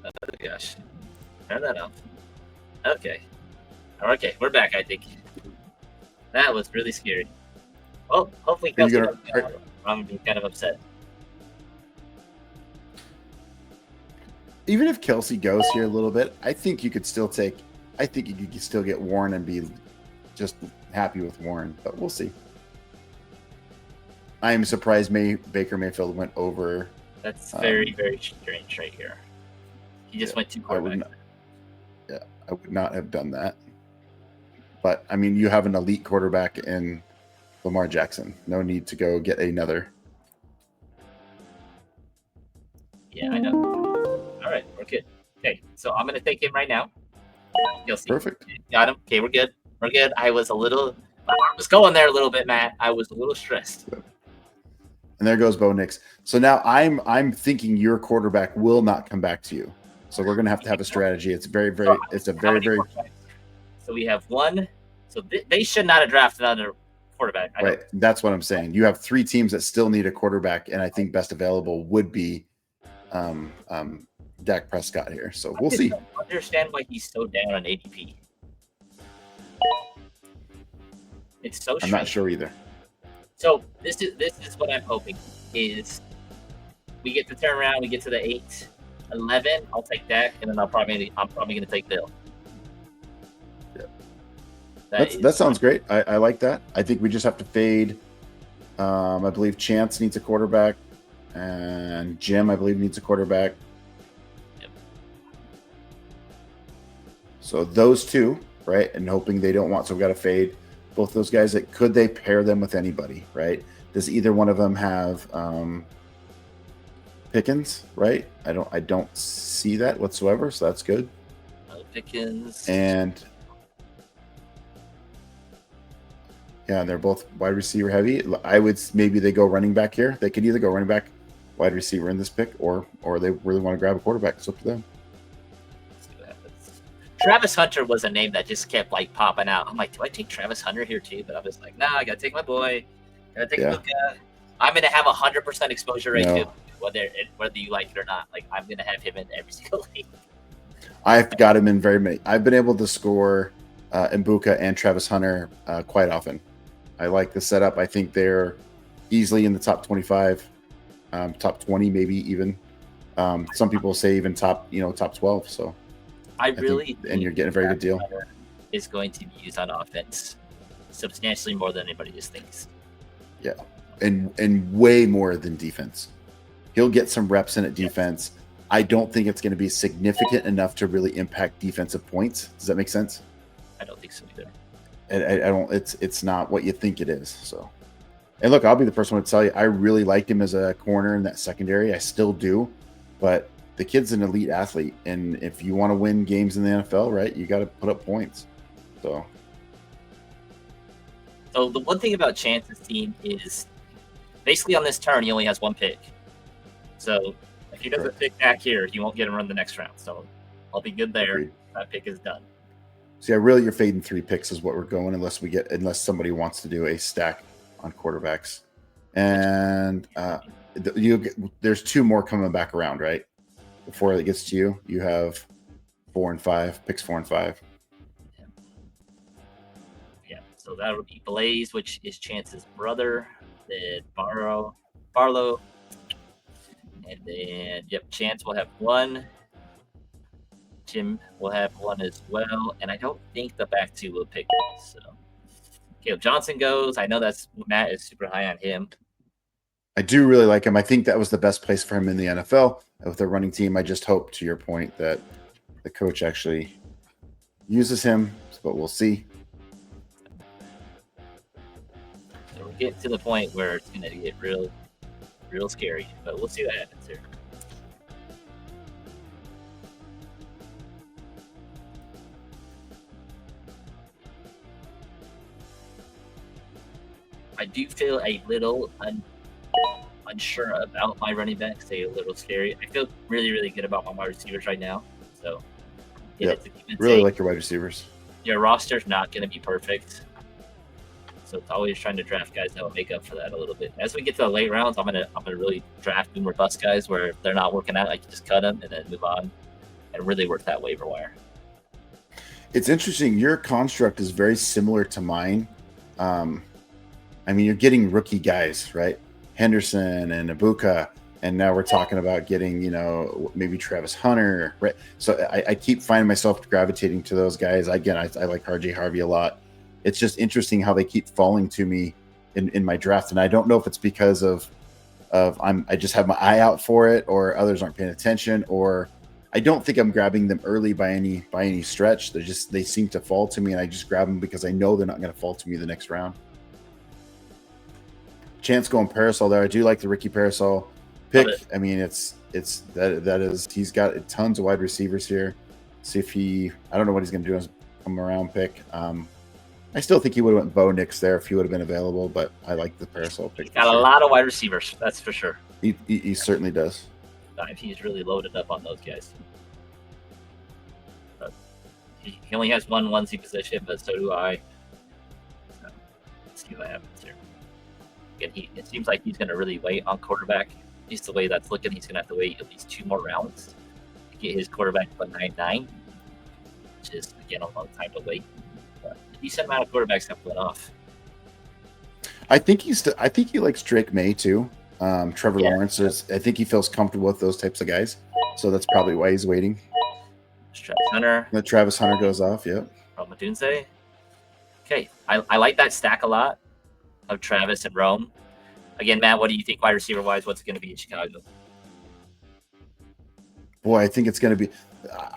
Oh gosh. Turn that off. Okay. Okay, we're back, I think. That was really scary. Well, hopefully Kelsey I'm going to be kind of upset. Even if Kelsey goes here a little bit, I think you could still take. I think you could still get Warren and be just happy with Warren, but we'll see. I am surprised Baker Mayfield went over. That's very, very strange right here. He just went 2 quarterbacks. I would not have done that. But I mean, you have an elite quarterback in Lamar Jackson. No need to go get another. Yeah, I know. All right, we're good. Okay, so I'm going to take him right now. You'll see. Perfect. Got him. Okay, we're good. We're good. My heart was going there a little bit, Matt. I was a little stressed. And there goes Bo Nix. So now I'm thinking your quarterback will not come back to you. So we're going to have a strategy. It's very. So we have 1. So they should not have drafted another quarterback. Right. That's what I'm saying. You have 3 teams that still need a quarterback, and I think best available would be Dak Prescott here. So we'll see. I don't understand why he's so down on ADP. It's so strange. I'm not sure either. So this is what I'm hoping is we get to turn around, we get to the 8, 11. I'll take Dak, and then I'm probably going to take Bill. Yeah. That sounds great. I like that. I think we just have to fade. I believe Chance needs a quarterback, and Jim, I believe, needs a quarterback. Yep. So those 2, right? And hoping they don't want. So we've got to fade both those guys. Could they pair them with anybody, right? Does either one of them have Pickens, right? I don't see that whatsoever, so that's good. Pickens and yeah, they're both wide receiver heavy. I would maybe they go running back here. They could either go running back, wide receiver in this pick, or they really want to grab a quarterback. It's up to them. Let's see what happens. Travis Hunter was a name that just kept like popping out. I'm like, do I take Travis Hunter here too? But I was like, nah, I gotta take my boy. Gotta take Luka. I'm gonna have 100% exposure rate to him, whether you like it or not. Like I'm gonna have him in every single league. I've got him in very many. I've been able to score Mbuka and Travis Hunter quite often. I like the setup. I think they're easily in the top 25, top 20, maybe even. Some people say even top 12. So I think, and you're getting a very good deal. Is going to be used on offense substantially more than anybody just thinks. Yeah, and way more than defense. He'll get some reps in at defense. I don't think it's going to be significant enough to really impact defensive points. Does that make sense? I don't think so either. I don't. It's not what you think it is. So, and look, I'll be the first one to tell you I really liked him as a corner in that secondary. I still do, but the kid's an elite athlete, and if you want to win games in the NFL, right, you got to put up points. So the one thing about Chance's team is basically on this turn, he only has one pick. So if he doesn't pick back here, he won't get him run the next round. So I'll be good there. Agreed. That pick is done. See, I really, you're fading 3 picks is what we're going, unless somebody wants to do a stack on quarterbacks. And there's 2 more coming back around, right? Before it gets to you, you have 4 and 5 picks, 4 and 5. Yeah. So that would be Blaze, which is Chance's brother. Then Barlow, and then Chance will have 1. Jim will have 1 as well, and I don't think the back 2 will pick it. So Caleb Johnson goes. I know Matt is super high on him. I do really like him. I think that was the best place for him in the NFL with their running team. I just hope, to your point, that the coach actually uses him, but we'll see. So we're getting to the point where it's going to get real scary, but we'll see what happens here. I do feel a little unsure about my running backs. They're a little scary. I feel really, really good about my wide receivers right now. So, really like your wide receivers. Your roster's not going to be perfect. So it's always trying to draft guys that will make up for that a little bit. As we get to the late rounds, I'm gonna really draft boomer bust guys where if they're not working out, I can just cut them and then move on and really work that waiver wire. It's interesting. Your construct is very similar to mine. I mean, you're getting rookie guys, right? Henderson and Ibuka, and now we're talking about getting, maybe Travis Hunter, right? So I keep finding myself gravitating to those guys. Again, I like RJ Harvey a lot. It's just interesting how they keep falling to me in my draft, and I don't know if it's because of I just have my eye out for it, or others aren't paying attention, or I don't think I'm grabbing them early by any stretch. They seem to fall to me, and I just grab them because I know they're not going to fall to me the next round. Chance going Parasol there. I do like the Ricky Parasol pick. I mean, he's got tons of wide receivers here. See if I don't know what he's going to do as a come around pick. I still think he would have went Bo Nix there if he would have been available, but I like the Parasol pick. He's got a lot of wide receivers, that's for sure. He certainly does. He's really loaded up on those guys. But he only has one onesie position, but so do I. So let's see what happens here. Again, it seems like he's going to really wait on quarterback. At least the way that's looking, he's going to have to wait at least 2 more rounds to get his quarterback to 9-9, which is, again, a long time to wait. But a decent amount of quarterbacks have went off. I think he likes Drake May too. Trevor Lawrence I think he feels comfortable with those types of guys, so that's probably why he's waiting. Travis Hunter. The Travis Hunter goes off. Yep. Rome Odunze. Okay, I like that stack a lot of Travis and Rome. Again, Matt, what do you think wide receiver wise? What's it going to be in Chicago? Boy,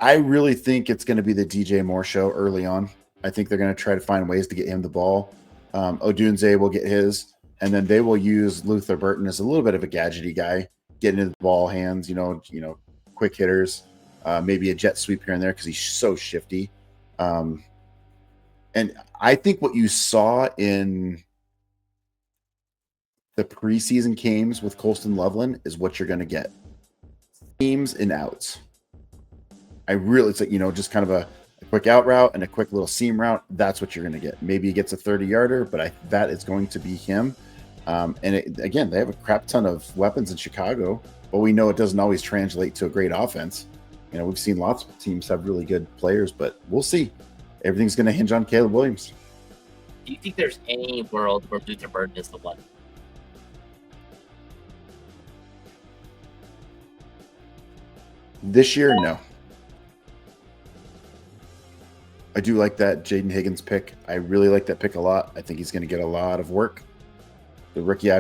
I really think it's going to be the DJ Moore show early on. I think they're going to try to find ways to get him the ball. Odunze will get his, and then they will use Luther Burton as a little bit of a gadgety guy, getting into the ball hands, quick hitters, maybe a jet sweep here and there because he's so shifty. And I think what you saw in the preseason games with Colston Loveland is what you're going to get. Seams and outs. It's like, just kind of a quick out route and a quick little seam route. That's what you're going to get. Maybe he gets a 30-yarder, but that is going to be him. Again, they have a crap ton of weapons in Chicago, but we know it doesn't always translate to a great offense. We've seen lots of teams have really good players, but we'll see. Everything's going to hinge on Caleb Williams. Do you think there's any world where Luther Burton is the one? This year, no. I do like that Jaden Higgins pick. I really like that pick a lot. I think he's going to get a lot of work. The rookie,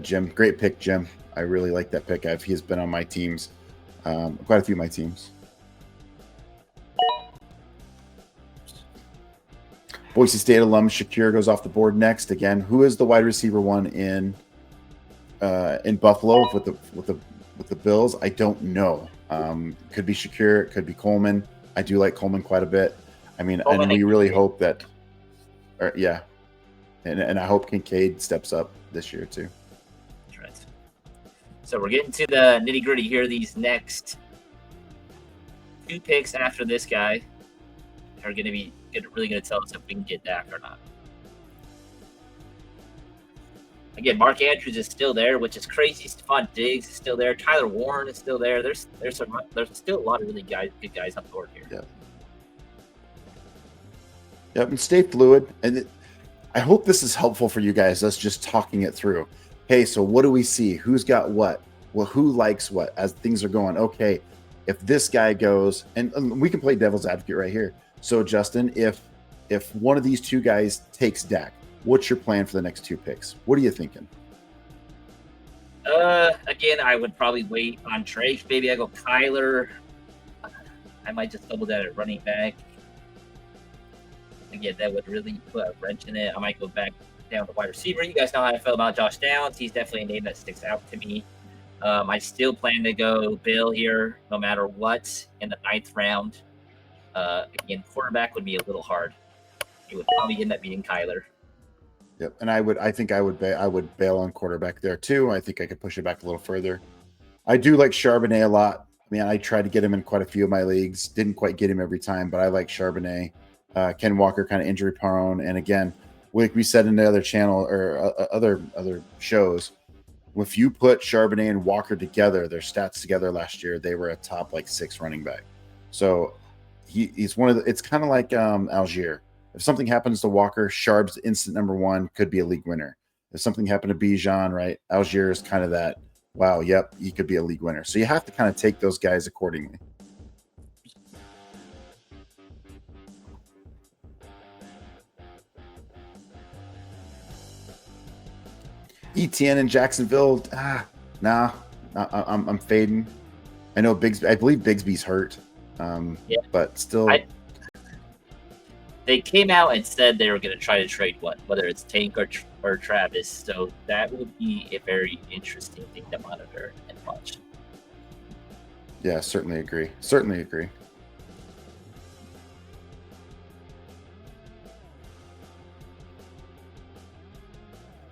Jim, great pick, Jim. I really like that pick. He's been on my teams, quite a few of my teams. Boise State alum Shakir goes off the board next. Again, who is the wide receiver one in Buffalo with the Bills? I don't know. Could be Shakir, it could be Coleman. I do like Coleman quite a bit. I mean, Coleman and we and really Kincaid. hope that, yeah, and I hope Kincaid steps up this year too. That's right. So we're getting to the nitty gritty here. These next 2 picks after this guy are going to be really going to tell us if we can get Dak or not. Again, Mark Andrews is still there, which is crazy. Stephon Diggs is still there. Tyler Warren is still there. There's still a lot of really good guys on board here. Yeah. Yep, and stay fluid. And I hope this is helpful for you guys, us just talking it through. Hey, so what do we see? Who's got what? Well, who likes what as things are going? Okay, if this guy goes, and we can play devil's advocate right here. So, Justin, if one of these 2 guys takes Dak, what's your plan for the next 2 picks? What are you thinking? Again, I would probably wait on Drake. Maybe I go Kyler. I might just double that at running back. Again, that would really put a wrench in it. I might go back down to wide receiver. You guys know how I feel about Josh Downs. He's definitely a name that sticks out to me. I still plan to go Bill here, no matter what, in the 9th round. Again, quarterback would be a little hard. It would probably end up being Kyler. Yep, and I think I would bail on quarterback there too. I think I could push it back a little further. I do like Charbonnet a lot. I mean, I tried to get him in quite a few of my leagues. Didn't quite get him every time, but I like Charbonnet. Ken Walker kind of injury prone, and again, like we said in the other channel or other shows, if you put Charbonnet and Walker together, their stats together last year, they were a top 6 running back. So he's one of the. It's kind of like Algier. If something happens to Walker, Sharp's instant number 1 could be a league winner. If something happened to Bijan, right, Algier is kind of that. Wow, yep, he could be a league winner. So you have to kind of take those guys accordingly. ETN in Jacksonville, I'm fading. I know I believe Bigsby's hurt, Yeah. but still. They came out and said they were going to try to trade whether it's Tank or Travis. So that would be a very interesting thing to monitor and watch. Yeah, certainly agree.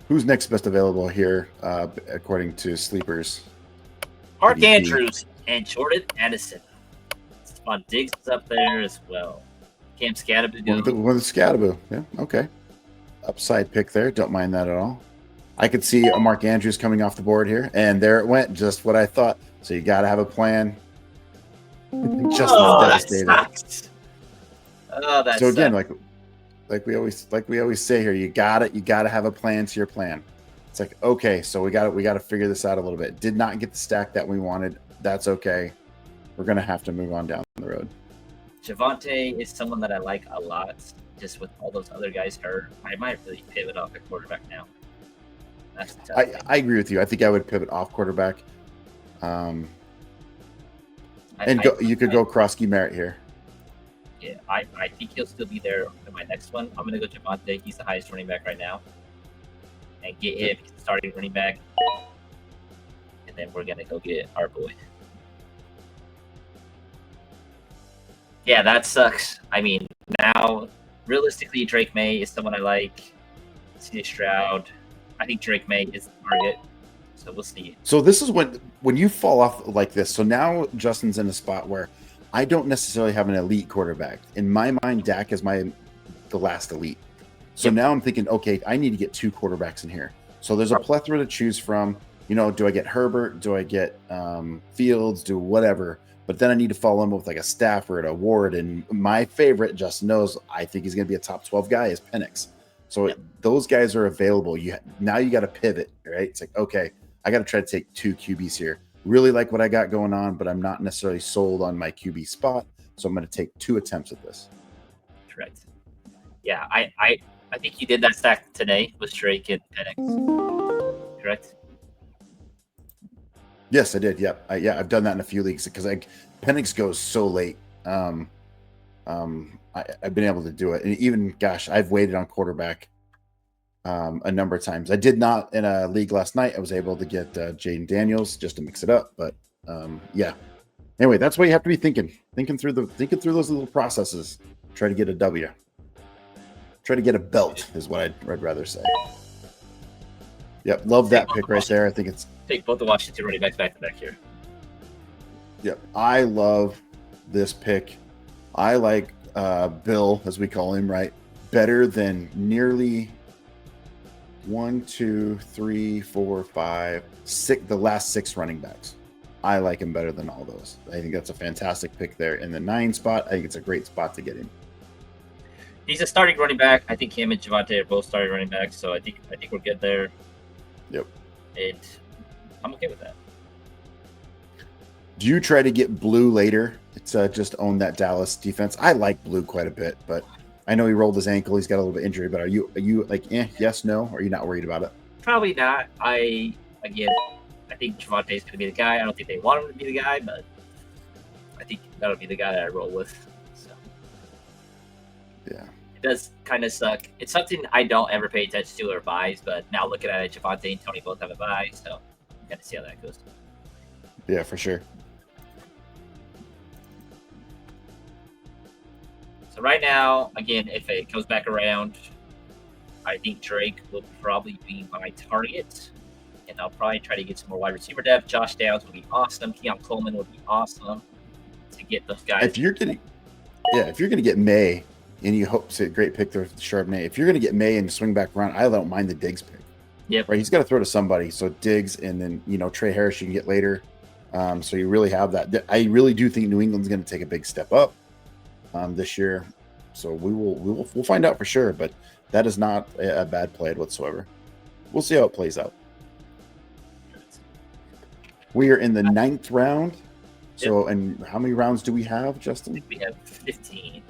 Who's next best available here, according to Sleepers? Mark ADP. Andrews and Jordan Addison. Stephon Diggs is up there as well. Cam Scatterby. With Scatterby. Yeah, okay. Upside pick there. Don't mind that at all. I could see a Mark Andrews coming off the board here, and there it went. Just what I thought. So you got to have a plan. Just devastated. That sucks. Oh, that so again, sucks. like we always say here, you got to have a plan to your plan. It's like, okay, so we got to figure this out a little bit. Did not get the stack that we wanted. That's okay. We're gonna have to move on down the road. Javonte is someone that I like a lot. Just with all those other guys hurt, I might really pivot off at quarterback now. That's the tough thing. I agree with you. I think I would pivot off quarterback. You could go Krosky Merritt here. Yeah, I think he'll still be there in my next one. I'm going to go Javonte. He's the highest running back right now. And get him starting running back. And then we're going to go get our boy. Yeah, that sucks. I mean, now, realistically, Drake May is someone I like. CJ Stroud. I think Drake May is the target. So we'll see. So this is when you fall off like this. So now Justin's in a spot where I don't necessarily have an elite quarterback. In my mind, Dak is the last elite. So now I'm thinking, okay, I need to get 2 quarterbacks in here. So there's a plethora to choose from. You know, do I get Herbert? Do I get Fields? Do whatever? But then I need to follow him with like a Stafford, a Ward, and my favorite, Justin knows, I think he's going to be a top 12 guy, is Penix. So those guys are available. Now you got to pivot, right? It's like, okay, I got to try to take 2 QBs here. Really like what I got going on, but I'm not necessarily sold on my QB spot. So I'm going to take 2 attempts at this. Correct. Yeah, I think you did that stack today with Drake and Penix. Correct? Yes, I did. Yep. I've done that in a few leagues because Penix goes so late. I've been able to do it. And even, gosh, I've waited on quarterback a number of times. I did not in a league last night. I was able to get Jaden Daniels just to mix it up. But yeah, Anyway, that's what you have to be thinking through those little processes. Try to get a W. Try to get a belt is what I'd rather say. Yep, love that pick right there. I think it's take both the Washington running backs back to back here. Yep, I love this pick. I like Bill, as we call him, right? Better than nearly 1, 2, 3, 4, 5, 6. The last 6 running backs. I like him better than all those. I think that's a fantastic pick there. In the 9 spot, I think it's a great spot to get him. He's a starting running back. I think him and Javonte are both starting running backs, so I think we're good there. Yep. And I'm okay with that. Do you try to get Blue later to just own that Dallas defense? I like Blue quite a bit, but I know he rolled his ankle. He's got a little bit of injury, but are you like, yes, no? Or are you not worried about it? Probably not. I think Javonte is going to be the guy. I don't think they want him to be the guy, but I think that'll be the guy that I roll with. So yeah, it does kind of suck. It's something I don't ever pay attention to or buys, but now looking at it, Javonte and Tony both have a buy, so got to see how that goes. Yeah, for sure. So right now, again, if it comes back around, I think Drake will probably be my target. And I'll probably try to get some more wide receiver depth. Josh Downs would be awesome. Keon Coleman would be awesome to get those guys. If you're gonna get May, and you hope it's a great pick there, Charbonnet. If you're gonna get May and swing back around, I don't mind the Diggs pick. Yep. Right, he's got to throw to somebody. So Diggs, and then Trey Harris you can get later. So you really have that. I really do think New England's going to take a big step up this year. So we'll find out for sure. But that is not a bad play whatsoever. We'll see how it plays out. We are in the 9th round. So, and how many rounds do we have, Justin? I think we have 15.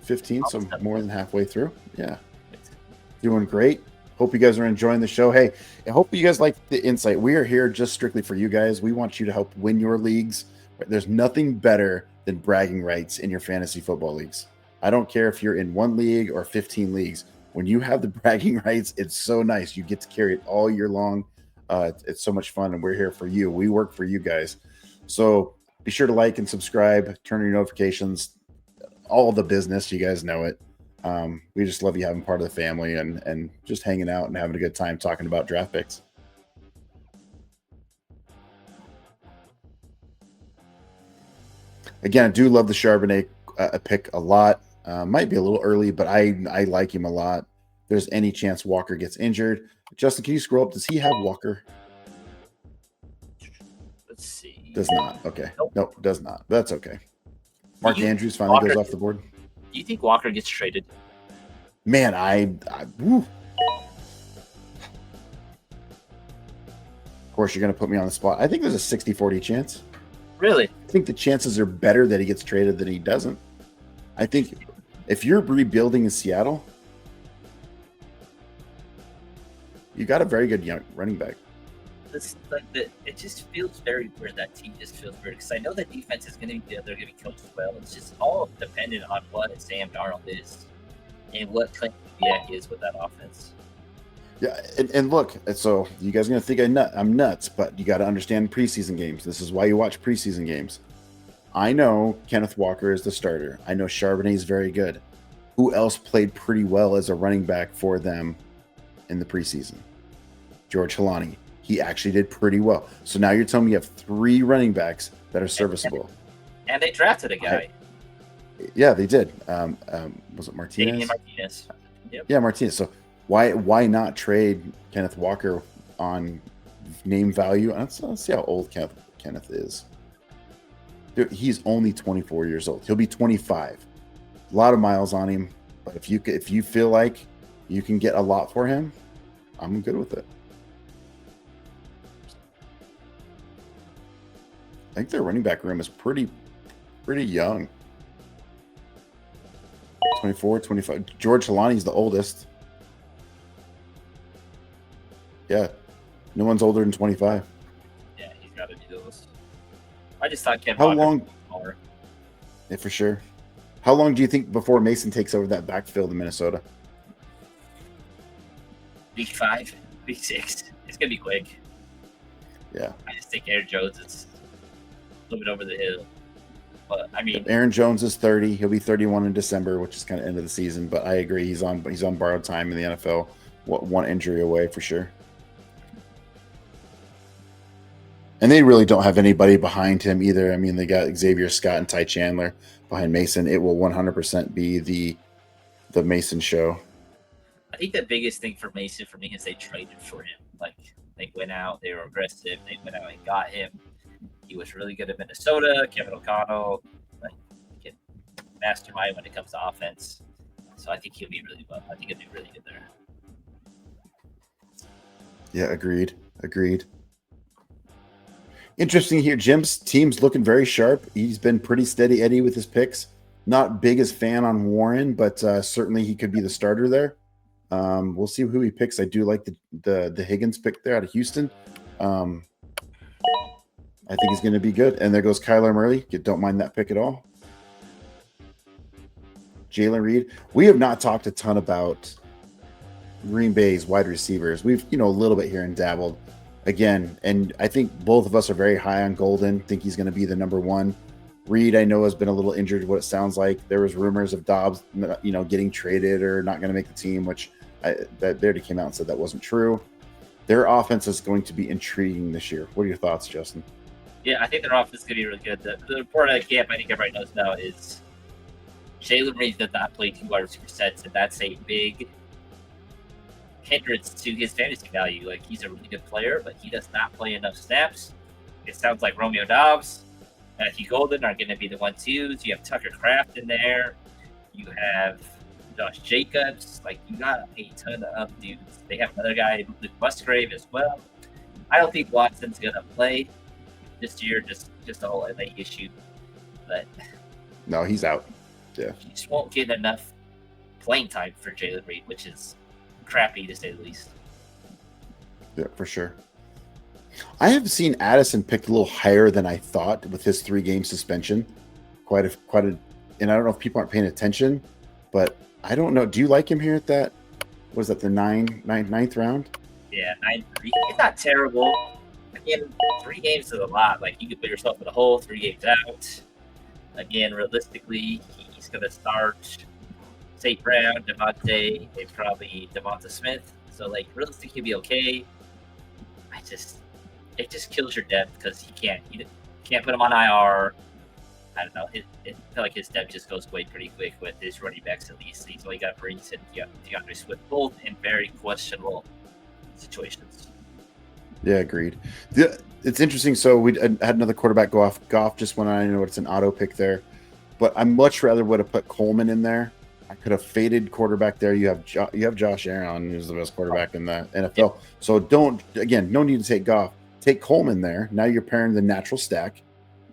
15, so more than halfway through. Yeah. Doing great. Hope you guys are enjoying the show. Hey, I hope you guys like the insight. We are here just strictly for you guys. We want you to help win your leagues. There's nothing better than bragging rights in your fantasy football leagues. I don't care if you're in 1 league or 15 leagues. When you have the bragging rights, it's so nice. You get to carry it all year long. It's so much fun, and we're here for you. We work for you guys. So be sure to like and subscribe, turn on your notifications, all the business. You guys know it. We just love you having part of the family and just hanging out and having a good time talking about draft picks. Again, I do love the Charbonnet pick a lot. Might be a little early, but I like him a lot. If there's any chance Walker gets injured. Justin, can you scroll up? Does he have Walker? Let's see. Does not. Okay. Nope, does not. That's okay. Mark You- Andrews finally Walker- goes off the board. Do you think Walker gets traded? Man, woo. Of course, you're going to put me on the spot. I think there's a 60-40 chance. Really? I think the chances are better that he gets traded than he doesn't. I think if you're rebuilding in Seattle, you got a very good young running back. It's like it just feels very weird. That team just feels weird because I know that defense is going to be they're going to be coached well. It's just all dependent on what Sam Darnold is and what Clint Kubiak is with that offense. Yeah, and look, so you guys are going to think I'm nuts, but you got to understand preseason games. This is why you watch preseason games. I know Kenneth Walker is the starter. I know Charbonnet is very good. Who else played pretty well as a running back for them in the preseason? George Halani. He actually did pretty well. So now you're telling me you have 3 running backs that are serviceable. And they drafted a guy. Yeah, they did. Was it Martinez? Damian Martinez. Yep. Yeah, Martinez. So why not trade Kenneth Walker on name value? Let's see how old Kenneth is. Dude, he's only 24 years old. He'll be 25. A lot of miles on him. But if you feel like you can get a lot for him, I'm good with it. I think their running back room is pretty young. 24, 25. George Halani's the oldest. Yeah. No one's older than 25. Yeah, he's got to do those. I just thought Kevin. How Walker long? was smaller. Yeah, for sure. How long do you think before Mason takes over that backfield in Minnesota? Week 5, week 6. It's gonna be quick. Yeah. I just think Aaron Jones is a little bit over the hill. But I mean, Aaron Jones is 30. He'll be 31 in December, which is kind of end of the season. But I agree, he's on borrowed time in the NFL. One injury away for sure. And they really don't have anybody behind him either. I mean, they got Xavier Scott and Ty Chandler behind Mason. It will 100% be the Mason show. I think the biggest thing for Mason for me is they traded for him. Like they went out, they were aggressive, they went out and got him. He was really good at Minnesota. Kevin O'Connell, like can mastermind when it comes to offense. So I think he'll be really well. I think he'll be really good there. Yeah, agreed. Interesting here. Jim's team's looking very sharp. He's been pretty steady Eddie with his picks. Not biggest fan on Warren, but certainly he could be the starter there. We'll see who he picks. I do like the Higgins pick there out of Houston. I think he's going to be good. And there goes Kyler Murray. You don't mind that pick at all. Jalen Reed. We have not talked a ton about Green Bay's wide receivers. We've, a little bit here and dabbled again. And I think both of us are very high on Golden. Think he's going to be the number one. Reed, I know, has been a little injured, what it sounds like. There was rumors of Dobbs, getting traded or not going to make the team, which they already came out and said that wasn't true. Their offense is going to be intriguing this year. What are your thoughts, Justin? Yeah, I think their offense is going to be really good. The report out of camp, I think everybody knows now, is Jalen Reed does not play 2 wide receiver sets, and that's a big hindrance to his fantasy value. Like, he's a really good player, but he does not play enough snaps. It sounds like Romeo Dobbs, Matthew Golden are going to be the 1-2s. You have Tucker Kraft in there. You have Josh Jacobs. Like, you got a ton of dudes. They have another guy, Luke Musgrave, as well. I don't think Watson's going to play this year, just a whole LA issue. But no, he's out. Yeah, he just won't get enough playing time for Jalen Reed, which is crappy to say the least. Yeah, for sure. I have seen Addison picked a little higher than I thought with his 3-game suspension. Quite a, and I don't know if people aren't paying attention, but I don't know. Do you like him here at that? Was that the ninth round? Yeah, 9-3. It's not terrible. Again, 3 games is a lot. Like, you could put yourself in a hole, 3 games out. Again, realistically, he's going to start St. Brown, Devontae, and probably Devonta Smith. So, like, realistically, he'll be okay. It just kills your depth because you can't put him on IR. I don't know. I feel like his depth just goes away pretty quick with his running backs at least. He's only got Brees and DeAndre Swift, both in very questionable situations. Yeah, agreed. It's interesting. So we had another quarterback go off. Goff just went on. I know it's an auto pick there, but I much rather would have put Coleman in there. I could have faded quarterback there. You have Josh Allen, who's the best quarterback in the NFL. Yeah. So no need to take Goff. Take Coleman there. Now you're pairing the natural stack,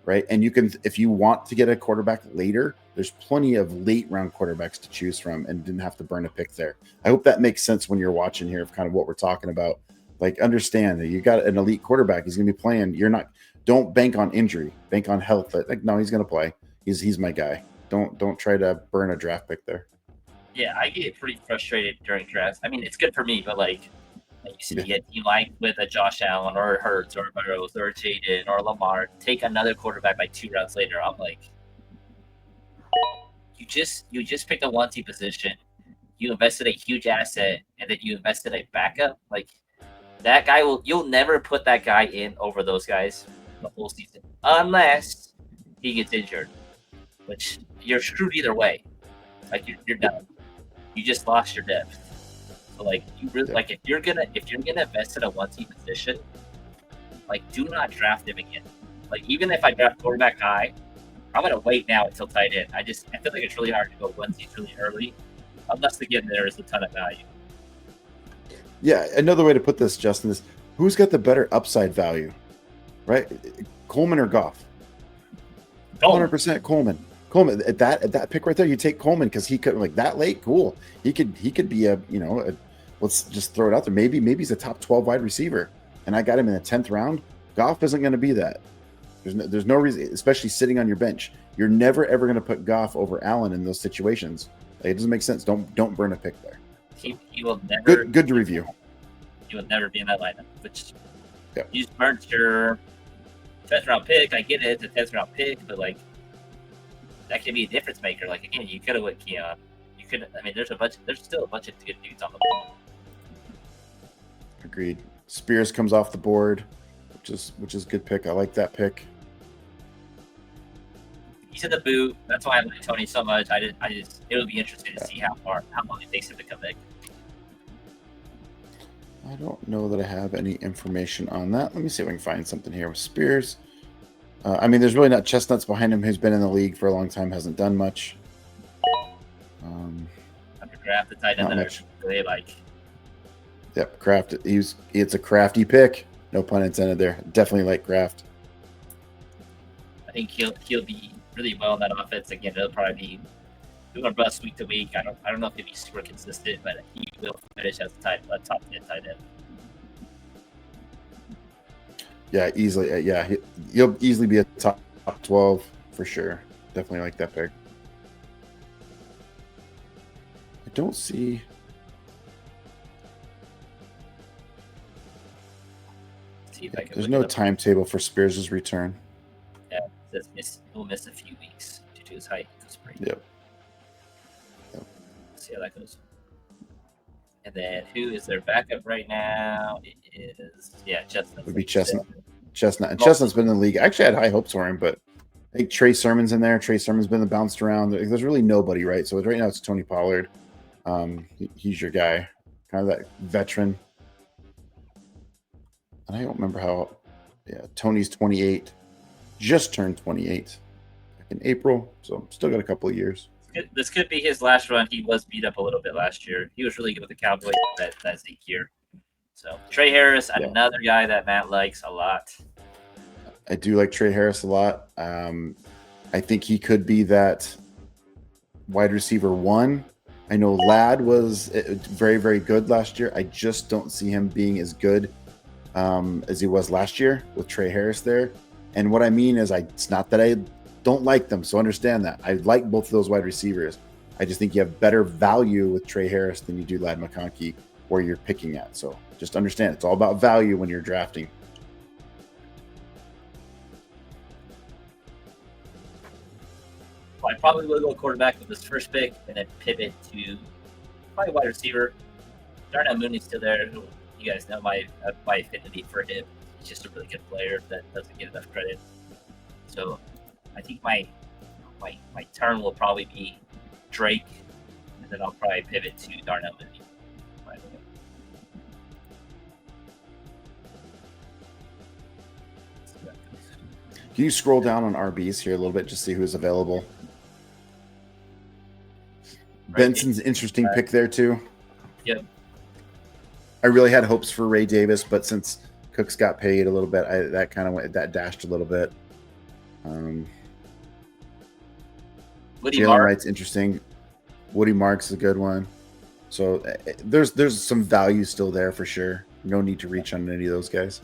right? And you can, if you want to get a quarterback later, there's plenty of late round quarterbacks to choose from and didn't have to burn a pick there. I hope that makes sense when you're watching here of kind of what we're talking about. Like, understand that you got an elite quarterback. He's going to be playing. Don't bank on injury, bank on health. Like, no, he's going to play. He's my guy. Don't try to burn a draft pick there. Yeah, I get pretty frustrated during drafts. I mean, it's good for me, but like you see a team like with a Josh Allen or a Hurts or a Burrows or a Jaden or Lamar take another quarterback like 2 rounds later. I'm like, you just picked a 1-2 position. You invested a huge asset, and then you invested a backup. Like, that guy you'll never put that guy in over those guys the whole season unless he gets injured, which you're screwed either way. Like, you're done. You just lost your depth. So, like, you really if you're gonna invest in a 1-2 position, like, do not draft him again. Like, even if I draft quarterback high, I'm gonna wait now until tight end. I feel like it's really hard to go 1-2 really early, unless again there is a ton of value. Yeah, another way to put this, Justin, is who's got the better upside value, right? Coleman or Goff? 100% Coleman. Coleman at that pick right there, you take Coleman because he could, like, that late. Cool, he could be let's just throw it out there. Maybe he's a top 12 wide receiver, and I got him in the 10th round. Goff isn't going to be that. There's no reason, especially sitting on your bench. You're never ever going to put Goff over Allen in those situations. Like, it doesn't make sense. Don't burn a pick there. He will never. Good to review. He will never be in that lineup. Which you just burnt your 10th round pick. I get it, it's a 10th round pick, but like, that could be a difference maker. Like again, you could have went Keon. You could. I mean, there's still a bunch of good dudes on the ball. Agreed. Spears comes off the board, which is a good pick. I like that pick. He's in the boot. That's why I like Tony so much. It'll be interesting to see how long it takes him to come back. I don't know that I have any information on that. Let me see if I can find something here with Spears. I mean, there's really not Chestnuts behind him, who's been in the league for a long time, hasn't done much. Draft the tight end that I really like. Yep, Kraft. It's a crafty pick. No pun intended there. Definitely like Kraft. I think he'll be really well in that offense. Again, it'll probably be doing bust week to week. I don't know if he'll be super consistent, but he will finish as a top 10 tight end. Yeah, easily. Yeah, he'll easily be a top 12 for sure. Definitely like that pick. I don't see. There's no timetable for Spears' return. Yeah, he'll miss a few weeks due to his height. Yep. Let's see how that goes. And then who is their backup right now? It is Chestnut. Would be Chestnut. And Chestnut's been in the league. I actually had high hopes for him, but I think Trey Sermon's in there. Trey Sermon's been bounced around. There's really nobody, right? So right now it's Tony Pollard. He's your guy, kind of that veteran. And I don't remember how. Yeah, Tony's 28, just turned 28 in April, so still got a couple of years. This could be his last run. He was beat up a little bit last year. He was really good with the Cowboys that Zeke year. So Trey Harris, another guy that Matt likes a lot. I do like Trey Harris a lot. I think he could be that wide receiver 1. I know Ladd was very, very good last year. I just don't see him being as good as he was last year with Trey Harris there. And what I mean is, it's not that I don't like them, so understand that. I like both of those wide receivers. I just think you have better value with Trey Harris than you do Ladd McConkey where you're picking at. So just understand, it's all about value when you're drafting. Well, I probably will go quarterback with this first pick and then pivot to probably wide receiver. Darnell Mooney's still there. You guys know my affinity for him. He's just a really good player that doesn't get enough credit. So I think my turn will probably be Drake, and then I'll probably pivot to Darnell Mooney. Can you scroll down on RBs here a little bit, just see who's available? Benson's interesting pick there too. Yep. I really had hopes for Ray Davis, but since Cooks got paid a little bit, that dashed a little bit. Jalen Wright's interesting. Woody Marks is a good one. So there's some value still there for sure. No need to reach on any of those guys,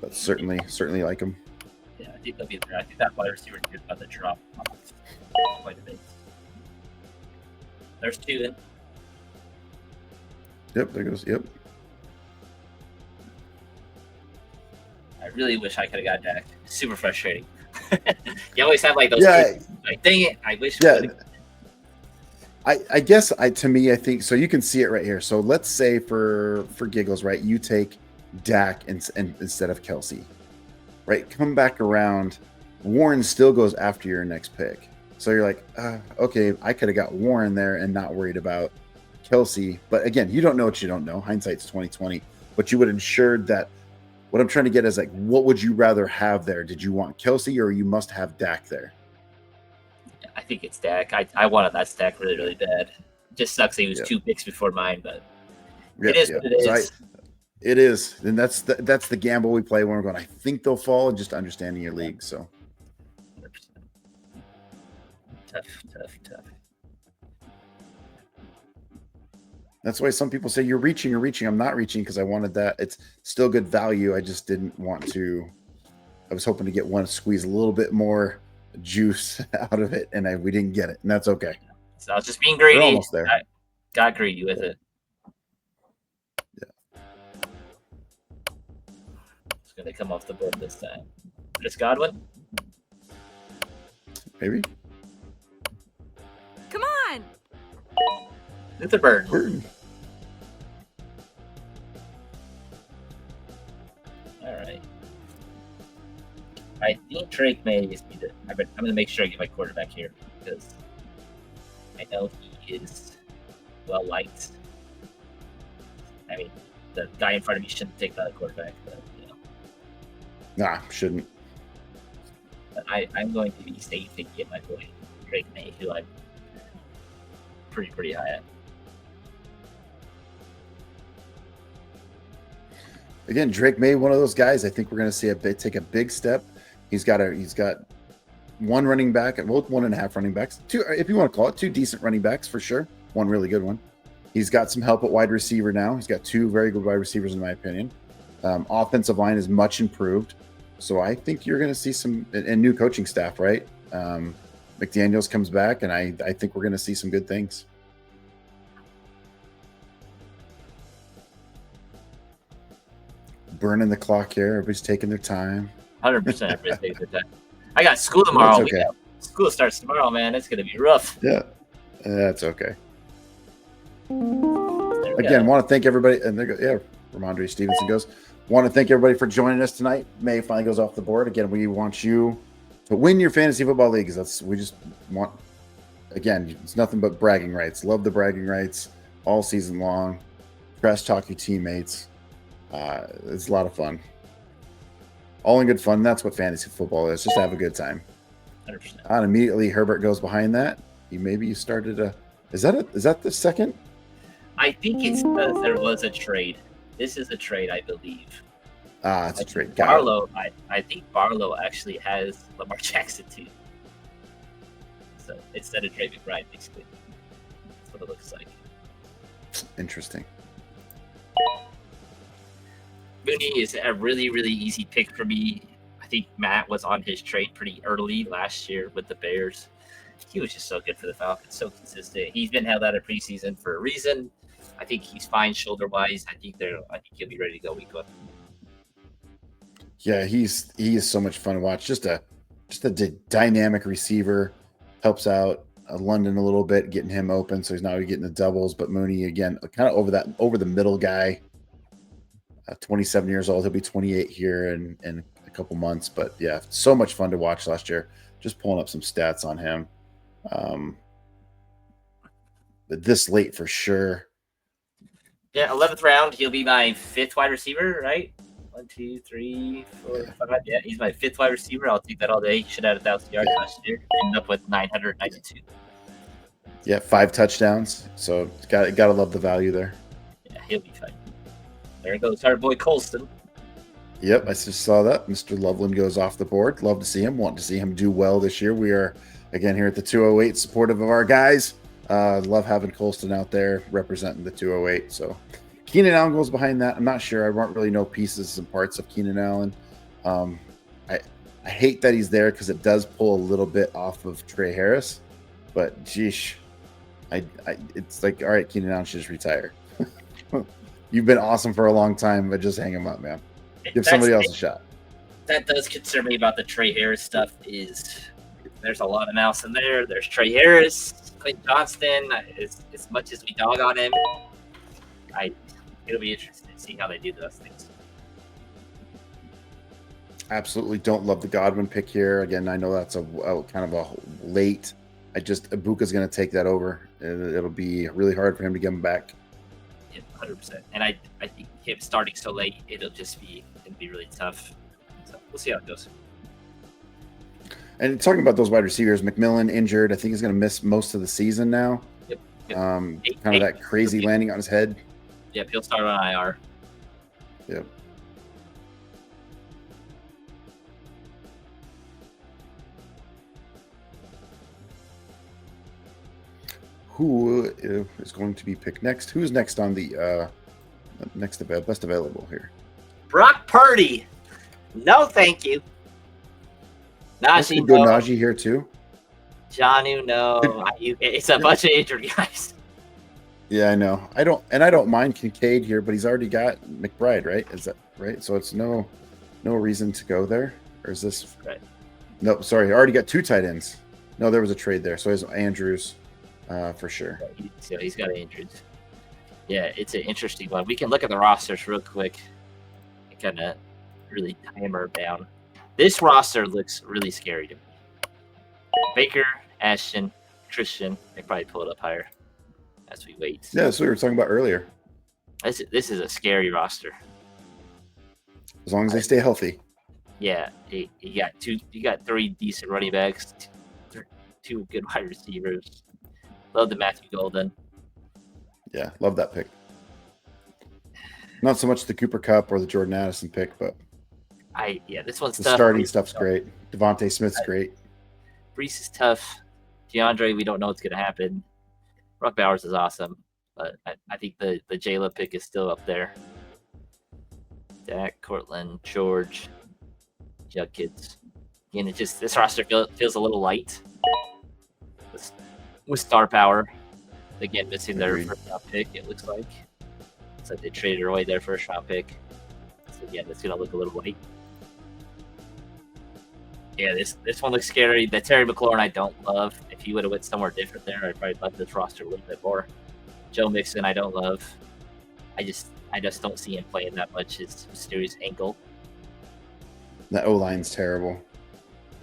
but certainly like them. Yeah, I think they'll be there. I think that wide receiver is about to drop quite a bit. There's 2 in. Yep, there goes. Yep. I really wish I could have got Dak. Super frustrating. You always have like those. Yeah. Like, dang it! I wish. Yeah. I guess I think so. You can see it right here. So let's say for giggles, right? You take Dak instead of Kelsey, right? Come back around. Warren still goes after your next pick. So you're like, okay, I could have got Warren there and not worried about Kelsey. But again, you don't know what you don't know. Hindsight's 20/20. But you would ensured that. What I'm trying to get is like, what would you rather have there? Did you want Kelsey or you must have Dak there? I think it's Dak. I wanted that stack really, really bad. It just sucks that he was 2 picks before mine, but it is what it is. It is, and that's the gamble we play when we're going. I think they'll fall, and just understanding your league. So 100%. Tough. That's why some people say you're reaching. I'm not reaching because I wanted that. It's still good value. I just didn't want to. I was hoping to get one, squeeze a little bit more juice out of it, and we didn't get it, and that's okay. So I was just being greedy. We're almost there. I got greedy with it. Yeah. It's going to come off the board this time. Chris Godwin? Maybe. Luther Burden. Burden. All right. I think Drake May is be the. I'm going to make sure I get my quarterback here because I know he is well liked. I mean, the guy in front of me shouldn't take that quarterback, but you know. Nah, shouldn't. But I'm going to be safe and get my boy Drake May, who I'm pretty high at. Again, Drake May, one of those guys. I think we're going to see take a big step. He's got one running back, well, 1.5 running backs, two, if you want to call it, two decent running backs for sure. One really good one. He's got some help at wide receiver now. He's got two very good wide receivers, in my opinion. Offensive line is much improved. So I think you're going to see some and new coaching staff, right? McDaniels comes back, and I think we're going to see some good things. Burning the clock here. Everybody's taking their time. 100% everybody's taking their time. I got school tomorrow. That's okay. School starts tomorrow, man. It's going to be rough. Yeah, that's okay. There we Again, go. want to thank everybody. And there go, yeah, Ramondre Stevenson goes. Want to thank everybody for joining us tonight. May finally goes off the board. Again, we want you to win your fantasy football leagues. We just want, again, it's nothing but bragging rights. Love the bragging rights all season long. Trash talk your teammates. It's a lot of fun. All in good fun. That's what fantasy football is. Just have a good time. 100%. And immediately Herbert goes behind that. You started a. Is that the second? I think it's because there was a trade. This is a trade, I believe. It's a trade. Barlow, I think Barlow actually has Lamar Jackson too. So instead of Trey McBride, basically. That's what it looks like. Interesting. Mooney is a really, really easy pick for me. I think Matt was on his trade pretty early last year with the Bears. He was just so good for the Falcons, so consistent. He's been held out of preseason for a reason. I think he's fine shoulder wise. I think he'll be ready to go week 1. Yeah, he is so much fun to watch. Just a dynamic receiver. Helps out London a little bit, getting him open, so he's not getting the doubles. But Mooney again, kind of over the middle guy. 27 years old. He'll be 28 here in a couple months. But yeah, so much fun to watch last year. Just pulling up some stats on him. But this late for sure. Yeah, 11th round. He'll be my 5th wide receiver, right? 1, 2, 3, 4, 5. Yeah, he's my 5th wide receiver. I'll take that all day. He should have had 1,000 yards last year. Ended up with 992. Yeah, 5 touchdowns. So gotta love the value there. Yeah, he'll be fine. There goes our boy Colston. Yep, I just saw that. Mr. Loveland goes off the board. Love to see him. Want to see him do well this year. We are, again, here at the 208, supportive of our guys. Love having Colston out there representing the 208. So Keenan Allen goes behind that. I'm not sure. I don't really know pieces and parts of Keenan Allen. I hate that he's there because it does pull a little bit off of Trey Harris. But, geesh, it's like, all right, Keenan Allen should just retire. You've been awesome for a long time, but just hang him up, man. Give somebody else a shot. That does concern me about the Trey Harris stuff is there's a lot of mouse in there. There's Trey Harris, Clayton Johnston. As much as we dog on him, it'll be interesting to see how they do those things. Absolutely don't love the Godwin pick here. Again, I know that's a kind of a late. Ibuka's going to take that over. It'll be really hard for him to get him back. 100%. And I think him starting so late, it'll be really tough. So we'll see how it goes. And talking about those wide receivers, McMillan injured. I think he's going to miss most of the season now. Yep. Kind of that crazy landing on his head. Yep, he'll start on IR. Yep. Who is going to be picked next? Who's next on the best available here? Brock Purdy. No, thank you. Najee, no. Najee here too. Jonnu, no. It's a bunch of injured guys. Yeah, I know. I don't mind Kincaid here, but he's already got McBride, right? Is that right? So it's no reason to go there, or is this? Right. No, sorry. I already got 2 tight ends. No, there was a trade there. So it's Andrews. for sure. He's got injured. Yeah, it's an interesting one. We can look at the rosters real quick and kind of really hammer down. This roster looks really scary to me. Baker, Ashton, Christian. I probably pull it up higher as we wait. Yeah, that's what we were talking about earlier. This is a scary roster. As long as they stay healthy. Yeah, you got 3 decent running backs, 2 good wide receivers. Love the Matthew Golden. Yeah, love that pick. Not so much the Cooper Kupp or the Jordan Addison pick, but this one's the tough. starting stuff's great. Devontae Smith's great. Brees is tough. DeAndre, we don't know what's going to happen. Brock Bowers is awesome, but I think the Jayla pick is still up there. Dak, Cortland, George, Judkins. Again, this roster feels a little light with star power. Again, missing their Agreed. first round pick, it looks like. It's like they traded away their first round pick. So again, it's gonna look a little light. Yeah, this one looks scary. The Terry McLaurin I don't love. If he would have went somewhere different there, I'd probably love this roster a little bit more. Joe Mixon I don't love. I just don't see him playing that much. His mysterious ankle. The O line's terrible.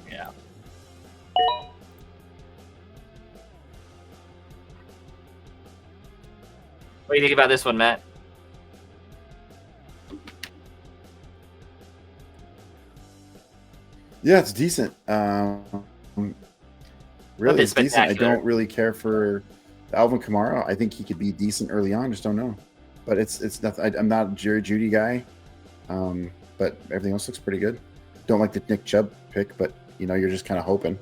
Yeah. What do you think about this one, Matt? Yeah, it's decent. Really, it's decent. I spectacular. don't really care for Alvin Kamara. I think he could be decent early on. Just don't know. But it's nothing. I'm not a Jerry Judy guy. But everything else looks pretty good. Don't like the Nick Chubb pick, but you're just kind of hoping.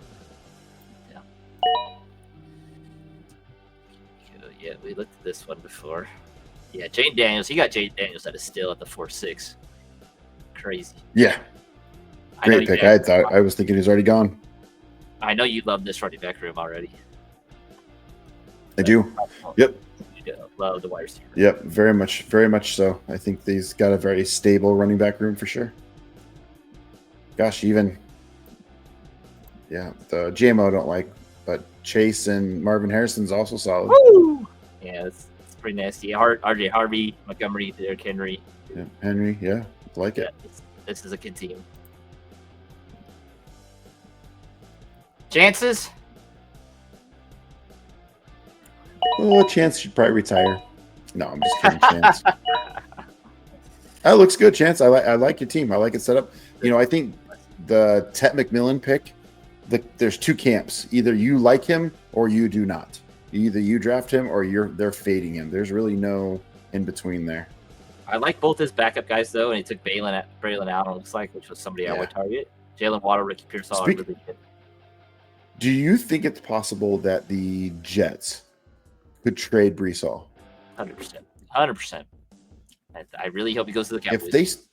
Yeah, we looked at this one before. Yeah, Jane Daniels. He got Jane Daniels that is still at the 4-6. Crazy. Yeah, great pick. I was thinking he's already gone. I know you love this running back room already. I do. Yep. You love the wide receiver. Yep, very much so. I think he's got a very stable running back room for sure. Gosh, the GMO I don't like, but Chase and Marvin Harrison's also solid. Woo! Yeah, it's pretty nasty. RJ Harvey, Montgomery, Derrick Henry. Yeah, Henry, yeah, like it. This is a good team. Chances? Oh, Chance should probably retire. No, I'm just kidding, Chance. That looks good, Chance. I like your team. I like it set up. I think the Tet McMillan pick, there's 2 camps. Either you like him or you do not. Either you draft him or they're fading him. There's really no in between there. I like both his backup guys though, and he took Braylon out. It looks like, which was somebody I would target. Jalen Waddle, Ricky Pearsall, really good. Do you think it's possible that the Jets could trade Brees Hall? 100%. I really hope he goes to the Cowboys.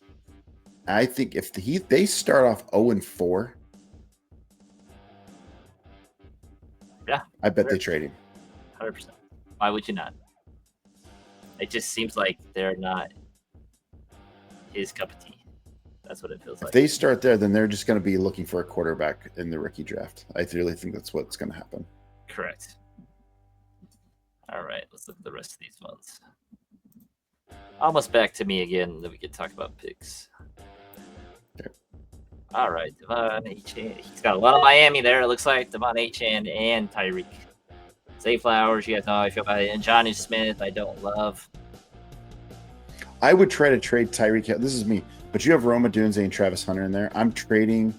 I think if they start off 0-4, yeah, I bet they trade him. 100%. Why would you not? It just seems like they're not his cup of tea. That's what it feels like. If they start there, then they're just going to be looking for a quarterback in the rookie draft. I really think that's what's going to happen. Correct. All right, let's look at the rest of these ones. Almost back to me again, then we can talk about picks. Okay. All right, Devon Achane. He's got a lot of Miami there, it looks like. Devon Achane and Tyreek. Zay Flowers, you guys know how I feel about it. And Johnny Smith, I don't love. I would try to trade Tyreek Hill. This is me. But you have Roma Dunze and Travis Hunter in there. I'm trading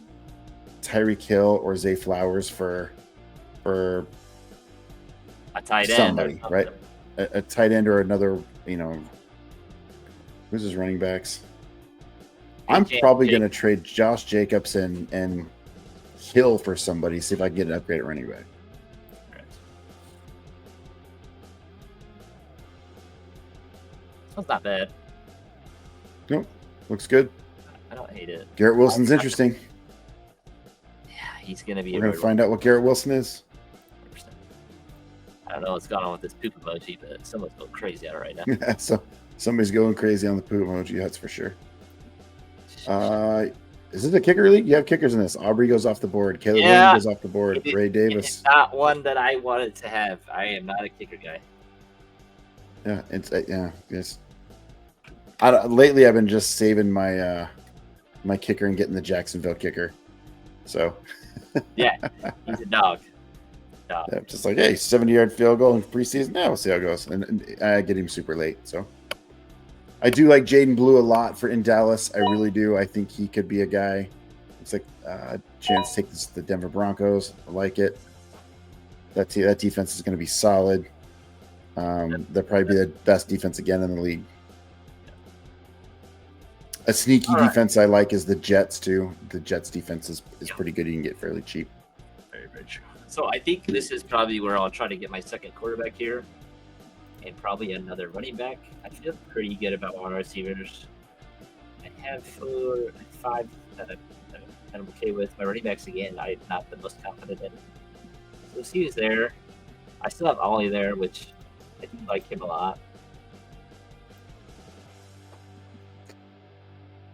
Tyreek Hill or Zay Flowers for a tight end. Somebody, right? A tight end or another, who's his running backs? I'm probably going to trade Josh Jacobs and Hill for somebody, see if I can get an upgrade at running back. That's not bad. Nope. Looks good. I don't hate it. Garrett Wilson's interesting. Yeah, he's going to be. We're going to find out what Garrett Wilson is. 100%. I don't know what's going on with this poop emoji, but someone's going crazy on it right now. So somebody's going crazy on the poop emoji, that's for sure. Is it a kicker league? You have kickers in this. Aubrey goes off the board. Caleb Yeah, Williams goes off the board. Ray It Davis. is not one that I wanted to have. I am not a kicker guy. Yeah, it's yes. Lately, I've been just saving my my kicker and getting the Jacksonville kicker. So Yeah, he's a dog. Dog. yeah, just like, hey, 70-yard field goal in preseason. Now we'll see how it goes. And I get him super late. So I do like Jaden Blue a lot for in Dallas. I really do. I think he could be a guy. It's like a chance to take this to the Denver Broncos. I like it. That defense is going to be solid. They'll probably be the best defense again in the league. A sneaky defense I like is the Jets too. The Jets defense is pretty good. You can get fairly cheap. Very, very true. So I think this is probably where I'll try to get my second quarterback here, and probably another running back. I feel pretty good about our receivers. I have 5 that I'm okay with. My running backs again, I'm not the most confident in. So see who's there. I still have Ollie there, which I do like him a lot.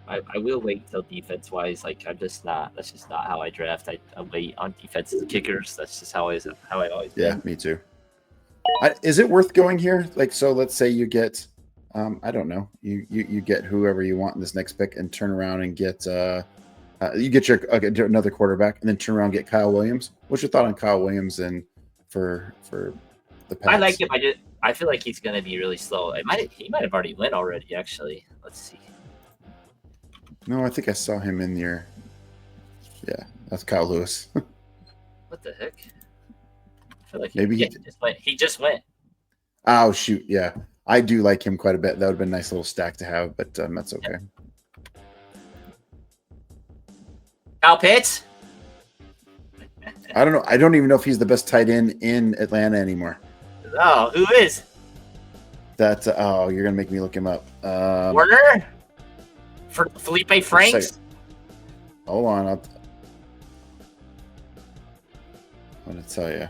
I will wait till defense wise. Like I'm just not. That's just not how I draft. I wait on defensive kickers. That's just how I always. Yeah, me too. Is it worth going here? Like, so let's say you get, I don't know, you get whoever you want in this next pick and turn around and get, you get another quarterback and then turn around and get Kyle Williams. What's your thought on Kyle Williams and for the Pats? I like him. I feel like he's going to be really slow. He might have already went already. Actually, let's see. No, I think I saw him in your. Yeah, that's Kyle Lewis. What the heck? I feel like Maybe he just went. He just went. Oh shoot! Yeah, I do like him quite a bit. That would have been a nice little stack to have, but that's okay. Kyle Pitts. I don't know. I don't even know if he's the best tight end in Atlanta anymore. Oh, who is? That you're gonna make me look him up. Warner. For Felipe Franks. Hold on, I'm gonna tell you.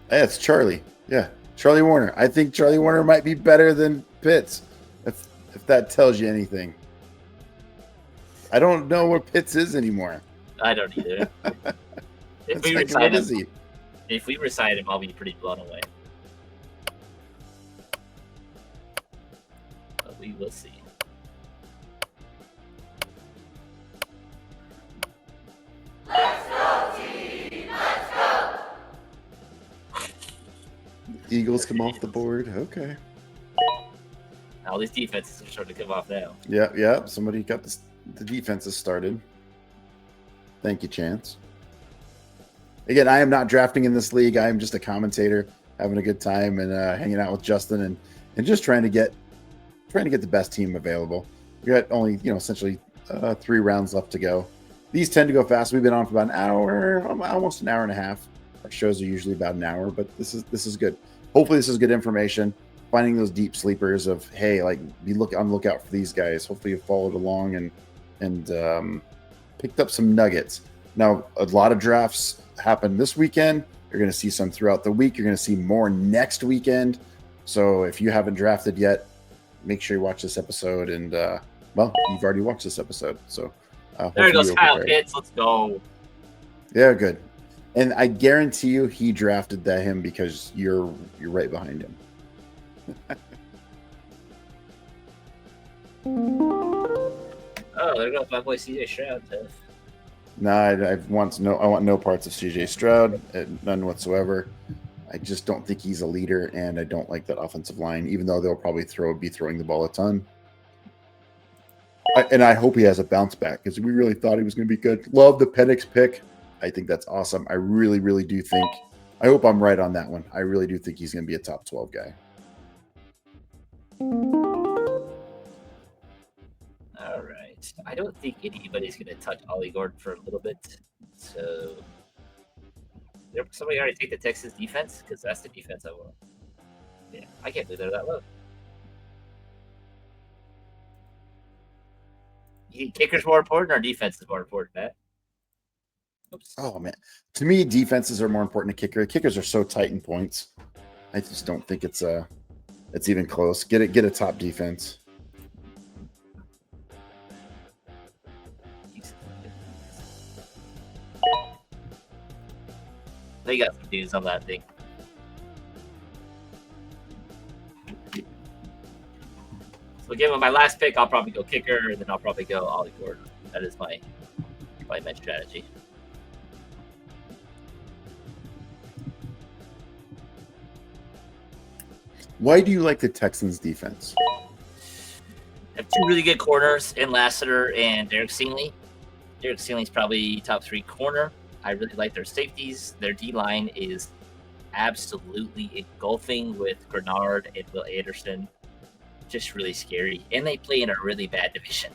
Hey, it's Charlie. Yeah, Charlie Warner. I think Charlie Warner might be better than Pitts, if that tells you anything. I don't know where Pitts is anymore. I don't either. If we like, resign what is him, he? if we resign him, I'll be pretty blown away. But we will see. Eagles come off the board. Okay. All these defenses are starting to come off now. Yeah. Somebody got the defenses started. Thank you, Chance. Again, I am not drafting in this league. I am just a commentator, having a good time and hanging out with Justin and just trying to get the best team available. We got only essentially 3 rounds left to go. These tend to go fast. We've been on for about an hour, almost an hour and a half. Our shows are usually about an hour, but this is good. Hopefully, this is good information. Finding those deep sleepers of on the lookout for these guys. Hopefully, you followed along and picked up some nuggets. Now, a lot of drafts happen this weekend. You're going to see some throughout the week. You're going to see more next weekend. So if you haven't drafted yet, make sure you watch this episode. And you've already watched this episode. So there goes Kyle Pitts. Let's go. Yeah, good. And I guarantee you, he drafted him because you're right behind him. Oh, there goes my boy CJ Stroud. No, I want no parts of CJ Stroud, none whatsoever. I just don't think he's a leader, and I don't like that offensive line, even though they'll probably be throwing the ball a ton. And I hope he has a bounce back because we really thought he was going to be good. Love the Penix pick. I think that's awesome. I really, really do think. I hope I'm right on that one. I really do think he's going to be a top 12 guy. All right. I don't think anybody's going to touch Ollie Gordon for a little bit. So, did somebody already take the Texas defense? Because that's the defense I want. Yeah, I can't believe they're that low. You think kicker's more important or defense is more important, Matt? Oops. Oh, man. To me, defenses are more important than kicker. Kickers are so tight in points. I just don't think it's it's even close. Get a top defense. They got some dudes on that thing. So given my last pick, I'll probably go kicker, and then I'll probably go Ollie Gordon. That is my strategy. Why do you like the Texans defense? Have two really good corners in Lassiter and Derek Stingley. Derek Stingley's probably top 3 corner. I really like their safeties. Their D-line is absolutely engulfing with Grenard and Will Anderson. Just really scary. And they play in a really bad division.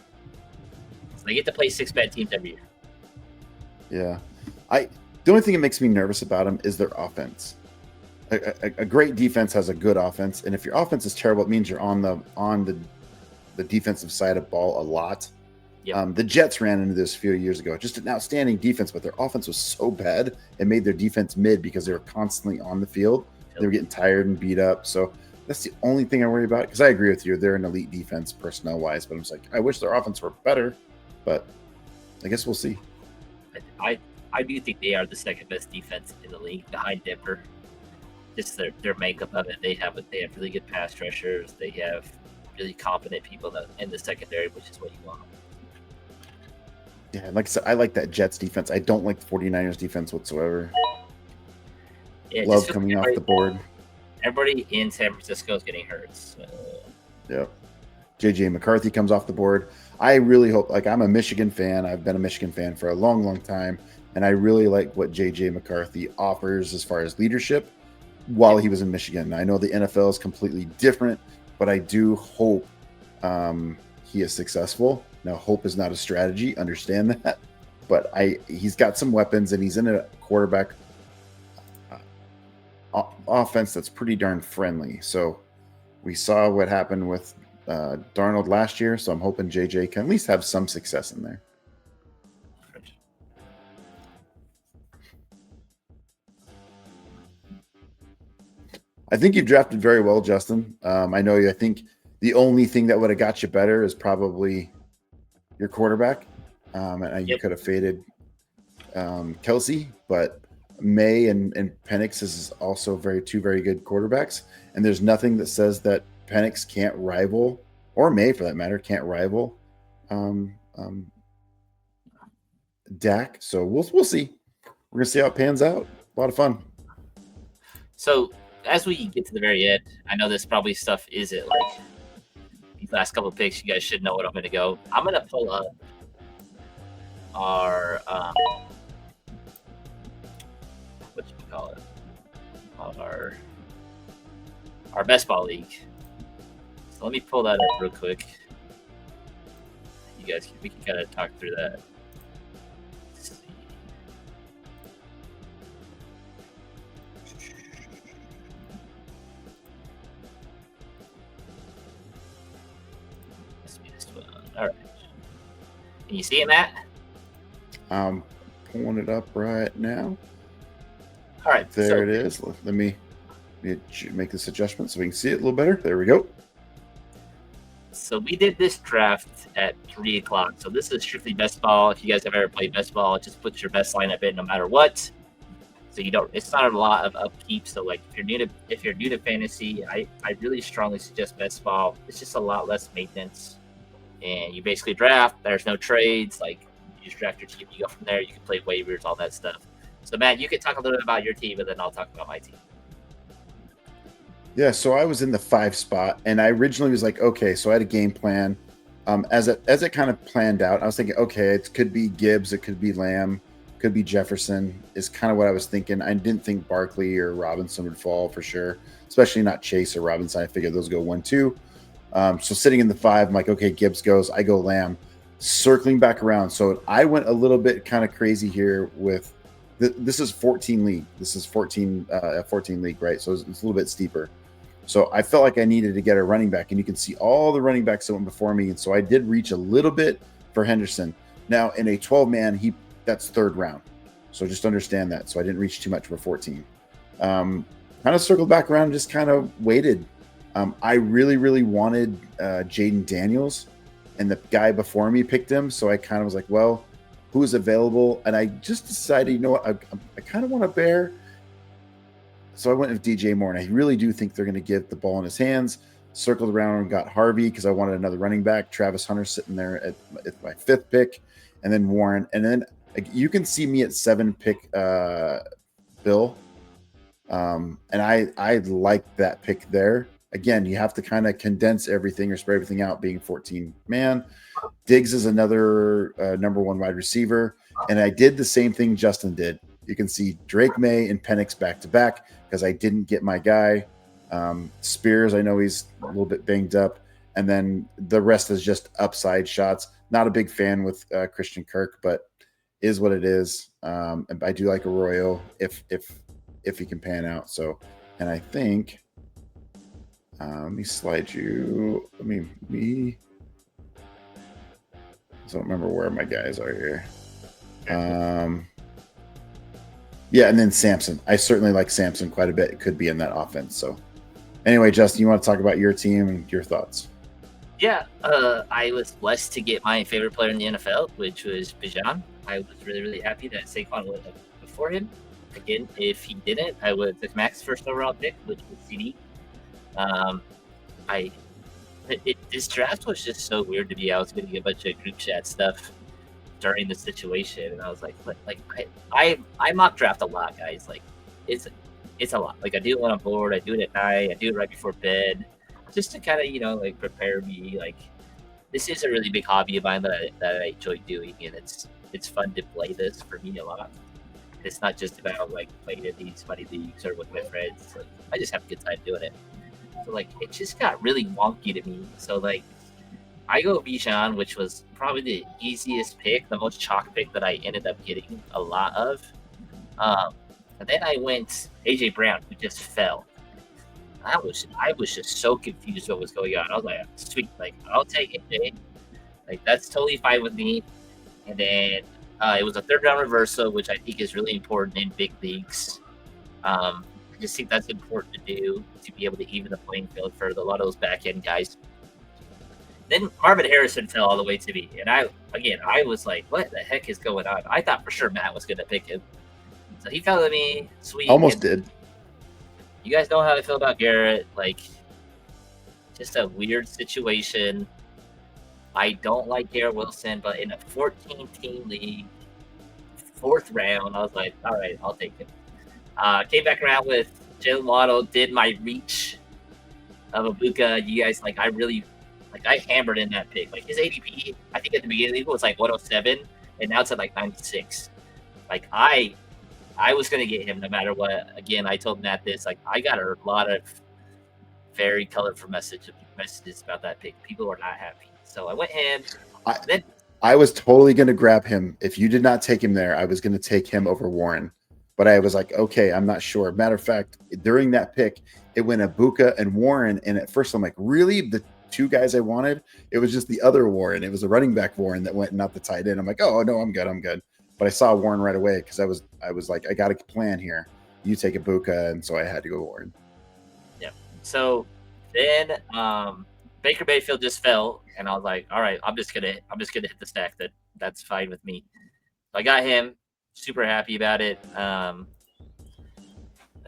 So they get to play 6 bad teams every year. Yeah. The only thing that makes me nervous about them is their offense. A great defense has a good offense, and if your offense is terrible, it means you're on the defensive side of ball a lot. Yep. The Jets ran into this a few years ago. Just an outstanding defense, but their offense was so bad it made their defense mid because they were constantly on the field. They were getting tired and beat up. So that's the only thing I worry about. Because I agree with you, they're an elite defense personnel-wise, but I'm just like, I wish their offense were better. But I guess we'll see. I do think they are the second best defense in the league behind Denver. Just their makeup of it. They have really good pass rushers. They have really competent people in the secondary, which is what you want. Yeah, like I said, I like that Jets defense. I don't like the 49ers defense whatsoever. Yeah, Love coming off the board. Everybody in San Francisco is getting hurt. So. Yep. JJ McCarthy comes off the board. I really hope, I'm a Michigan fan. I've been a Michigan fan for a long, long time. And I really like what JJ McCarthy offers as far as leadership while he was in Michigan. I know the NFL is completely different, but I do hope he is successful. Now, hope is not a strategy. Understand that. But he's got some weapons, and he's in a quarterback offense that's pretty darn friendly. So we saw what happened with Darnold last year, so I'm hoping JJ can at least have some success in there. I think you've drafted very well, Justin. I know you. I think the only thing that would have got you better is probably your quarterback. And you could have faded Kelsey, but May and Penix is also two very good quarterbacks. And there's nothing that says that Penix can't rival, or May for that matter, can't rival Dak. So we'll see. We're gonna see how it pans out. A lot of fun. So as we get to the very end, I know this probably stuff isn't like these last couple of picks. You guys should know what I'm gonna go. I'm gonna pull up our our best ball league. So let me pull that up real quick. You guys, we can kind of talk through that. Let's see. Let's be this one. All right. Can you see it, Matt? I'm pulling it up right now. All right. There it is. Let me make this adjustment so we can see it a little better. There we go. So we did this draft at 3 o'clock. So this is strictly best ball. If you guys have ever played best ball, it just puts your best lineup in no matter what. So it's not a lot of upkeep. So like if you're new to fantasy, I really strongly suggest best ball. It's just a lot less maintenance. And you basically draft. There's no trades. Like you just draft your team. You go from there. You can play waivers, all that stuff. So Matt, you can talk a little bit about your team, and then I'll talk about my team. Yeah, so I was in the 5 spot, and I originally was like, okay, so I had a game plan. As it kind of planned out, I was thinking, okay, it could be Gibbs, it could be Lamb, could be Jefferson, is kind of what I was thinking. I didn't think Barkley or Robinson would fall for sure, especially not Chase or Robinson. I figured those go 1-2. So sitting in the 5, I'm like, okay, Gibbs goes, I go Lamb. Circling back around, so I went a little bit kind of crazy here with this is 14 league. This is 14 league, right? So it's a little bit steeper. So I felt like I needed to get a running back, and you can see all the running backs that went before me. And so I did reach a little bit for Henderson. Now in a 12-man, that's 3rd round. So just understand that. So I didn't reach too much for 14. Kind of circled back around, just kind of waited. I really wanted Jaden Daniels, and the guy before me picked him. So I kind of was like, well, who's available? And I just decided, you know what, I kind of want a bear. So I went with DJ Moore, and I really do think they're going to get the ball in his hands. Circled around and got Harvey because I wanted another running back. Travis Hunter sitting there at my 5th pick, and then Warren. And then you can see me at 7 pick Bill. And I like that pick there. Again, you have to kind of condense everything or spread everything out, being 14 man. Diggs is another number 1 wide receiver. And I did the same thing Justin did. You can see Drake May and Penix back to back because I didn't get my guy. Spears, I know he's a little bit banged up. And then the rest is just upside shots. Not a big fan with Christian Kirk, but is what it is. And I do like Arroyo if he can pan out. So, and I think, let me slide you. I don't remember where my guys are here. Yeah, and then Samson. I certainly like Samson quite a bit. It could be in that offense. So, anyway, Justin, you want to talk about your team and your thoughts? Yeah, I was blessed to get my favorite player in the NFL, which was Bijan. I was really happy that Saquon would have before him. Again, if he didn't, I would have took Max first overall pick, which was CD. This draft was just so weird to me. I was getting a bunch of group chat stuff during the situation, and I was like I mock draft a lot, guys. Like it's a lot. Like I do it when I'm bored. I do it at night. I do it right before bed, just to kind of like prepare me. Like this is a really big hobby of mine that I enjoy doing, and it's fun to play this for me a lot. It's not just about like playing in these funny leagues or with my friends. Like I just have a good time doing it. So like it just got really wonky to me. So like I go Bijan, which was probably the easiest pick, the most chalk pick that I ended up getting a lot of. And then I went AJ Brown, who just fell. I was just so confused what was going on. I was like, sweet, like I'll take AJ. Like that's totally fine with me. And then it was a 3rd round reversal, which I think is really important in big leagues. I just think that's important to do to be able to even the playing field for a lot of those back end guys. Then Marvin Harrison fell all the way to me, and I was like, "What the heck is going on?" I thought for sure Matt was going to pick him, so he fell to me. Sweet, almost did. You guys know how I feel about Garrett. Like, just a weird situation. I don't like Garrett Wilson, but in a 14-team league, 4th round, I was like, "All right, I'll take him." Came back around with Jalen Waddle. Did my reach of Ibuka. You guys I hammered in that pick. Like his ADP, I think at the beginning was like 107, and now it's at like 96. Like I was gonna get him no matter what. Again, I told Matt this. Like I got a lot of very colorful messages about that pick. People are not happy, so I went him. I was totally gonna grab him. If you did not take him there, I was gonna take him over Warren. But I was like, okay, I'm not sure. Matter of fact, during that pick, it went Ibuka and Warren, and at first I'm like, really? The 2 guys I wanted, it was just the other Warren. It was a running back Warren that went, not the tight end. I'm like, oh no, I'm good. But I saw Warren right away because I was like, I got a plan here. You take Ibuka, and so I had to go Warren. Yeah. So then Baker Mayfield just fell, and I was like, all right, I'm just gonna hit the stack. That's fine with me. So I got him. Super happy about it. And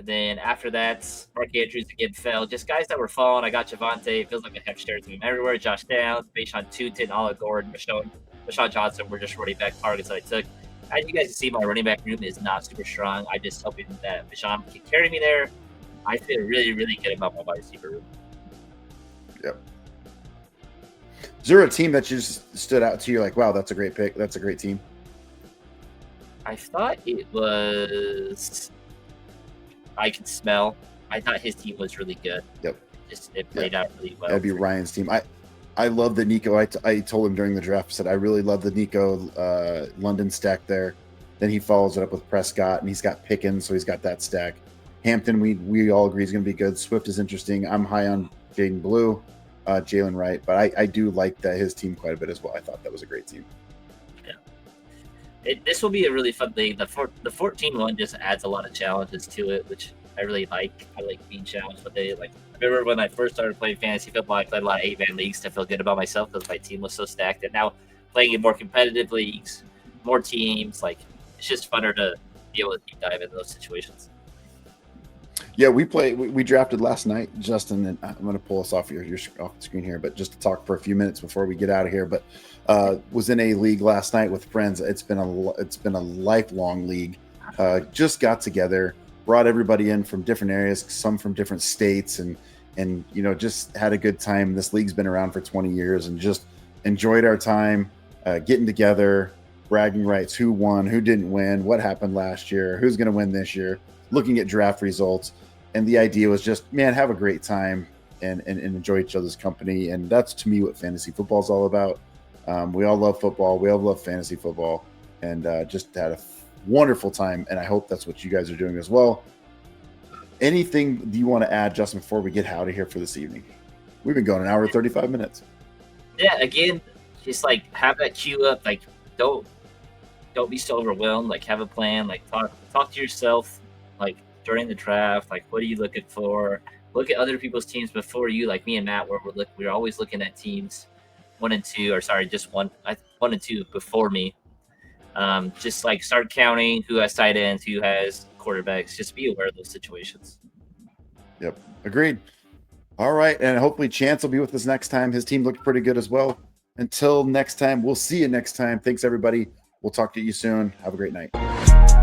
then after that, Mark Andrews again fell. Just guys that were falling. I got Javonte. It feels like I have shared team everywhere. Josh Downs, Bashan Tutin, Olive Gordon, Rashawn Johnson were just running back targets that I took. As you guys can see, my running back room is not super strong. I just hoping that Bashan can carry me there. I feel really good about my wide receiver room. Yep. Is there a team that just stood out to you like, wow, that's a great pick? That's a great team. I thought it was. I could smell. I thought his team was really good. Yep. It played out really well. That'd be Ryan's team. I love the Nico. I told him during the draft, I said I really love the Nico London stack there. Then he follows it up with Prescott, and he's got Pickens, so he's got that stack. Hampton, we all agree is going to be good. Swift is interesting. I'm high on Jaden Blue, Jalen Wright, but I do like that his team quite a bit as well. I thought that was a great team. This will be a really fun thing. The 14 one just adds a lot of challenges to it, which I like being challenged, but they like. I remember when I first started playing fantasy football, I played a lot of 8-man leagues to feel good about myself because my team was so stacked. And now playing in more competitive leagues, more teams, like it's just funner to be able to deep dive into those situations. Yeah, we drafted last night, Justin, and I'm going to pull us off your off the screen here, but just to talk for a few minutes before we get out of here. But was in a league last night with friends. It's been a lifelong league. Just got together, brought everybody in from different areas, some from different states, and just had a good time. This league's been around for 20 years, and just enjoyed our time getting together, bragging rights, who won, who didn't win, what happened last year, who's going to win this year, looking at draft results. And the idea was just, man, have a great time and enjoy each other's company. And that's, to me, what fantasy football is all about. We all love football. We all love fantasy football, and just had a wonderful time. And I hope that's what you guys are doing as well. Anything do you want to add, Justin, before we get out of here for this evening? We've been going an hour and 35 minutes. Yeah, again, just like have that queue up. Like don't be so overwhelmed. Like have a plan. Like talk to yourself. Like during the draft, like what are you looking for? Look at other people's teams before you. Like me and Matt, where we're always looking at teams 1 and 2, or sorry, just 1 and 2 before me. Just like start counting who has tight ends, who has quarterbacks. Just be aware of those situations. Yep, agreed. All right, and hopefully Chance will be with us next time. His team looked pretty good as well. Until next time, we'll see you next time. Thanks, everybody. We'll talk to you soon. Have a great night.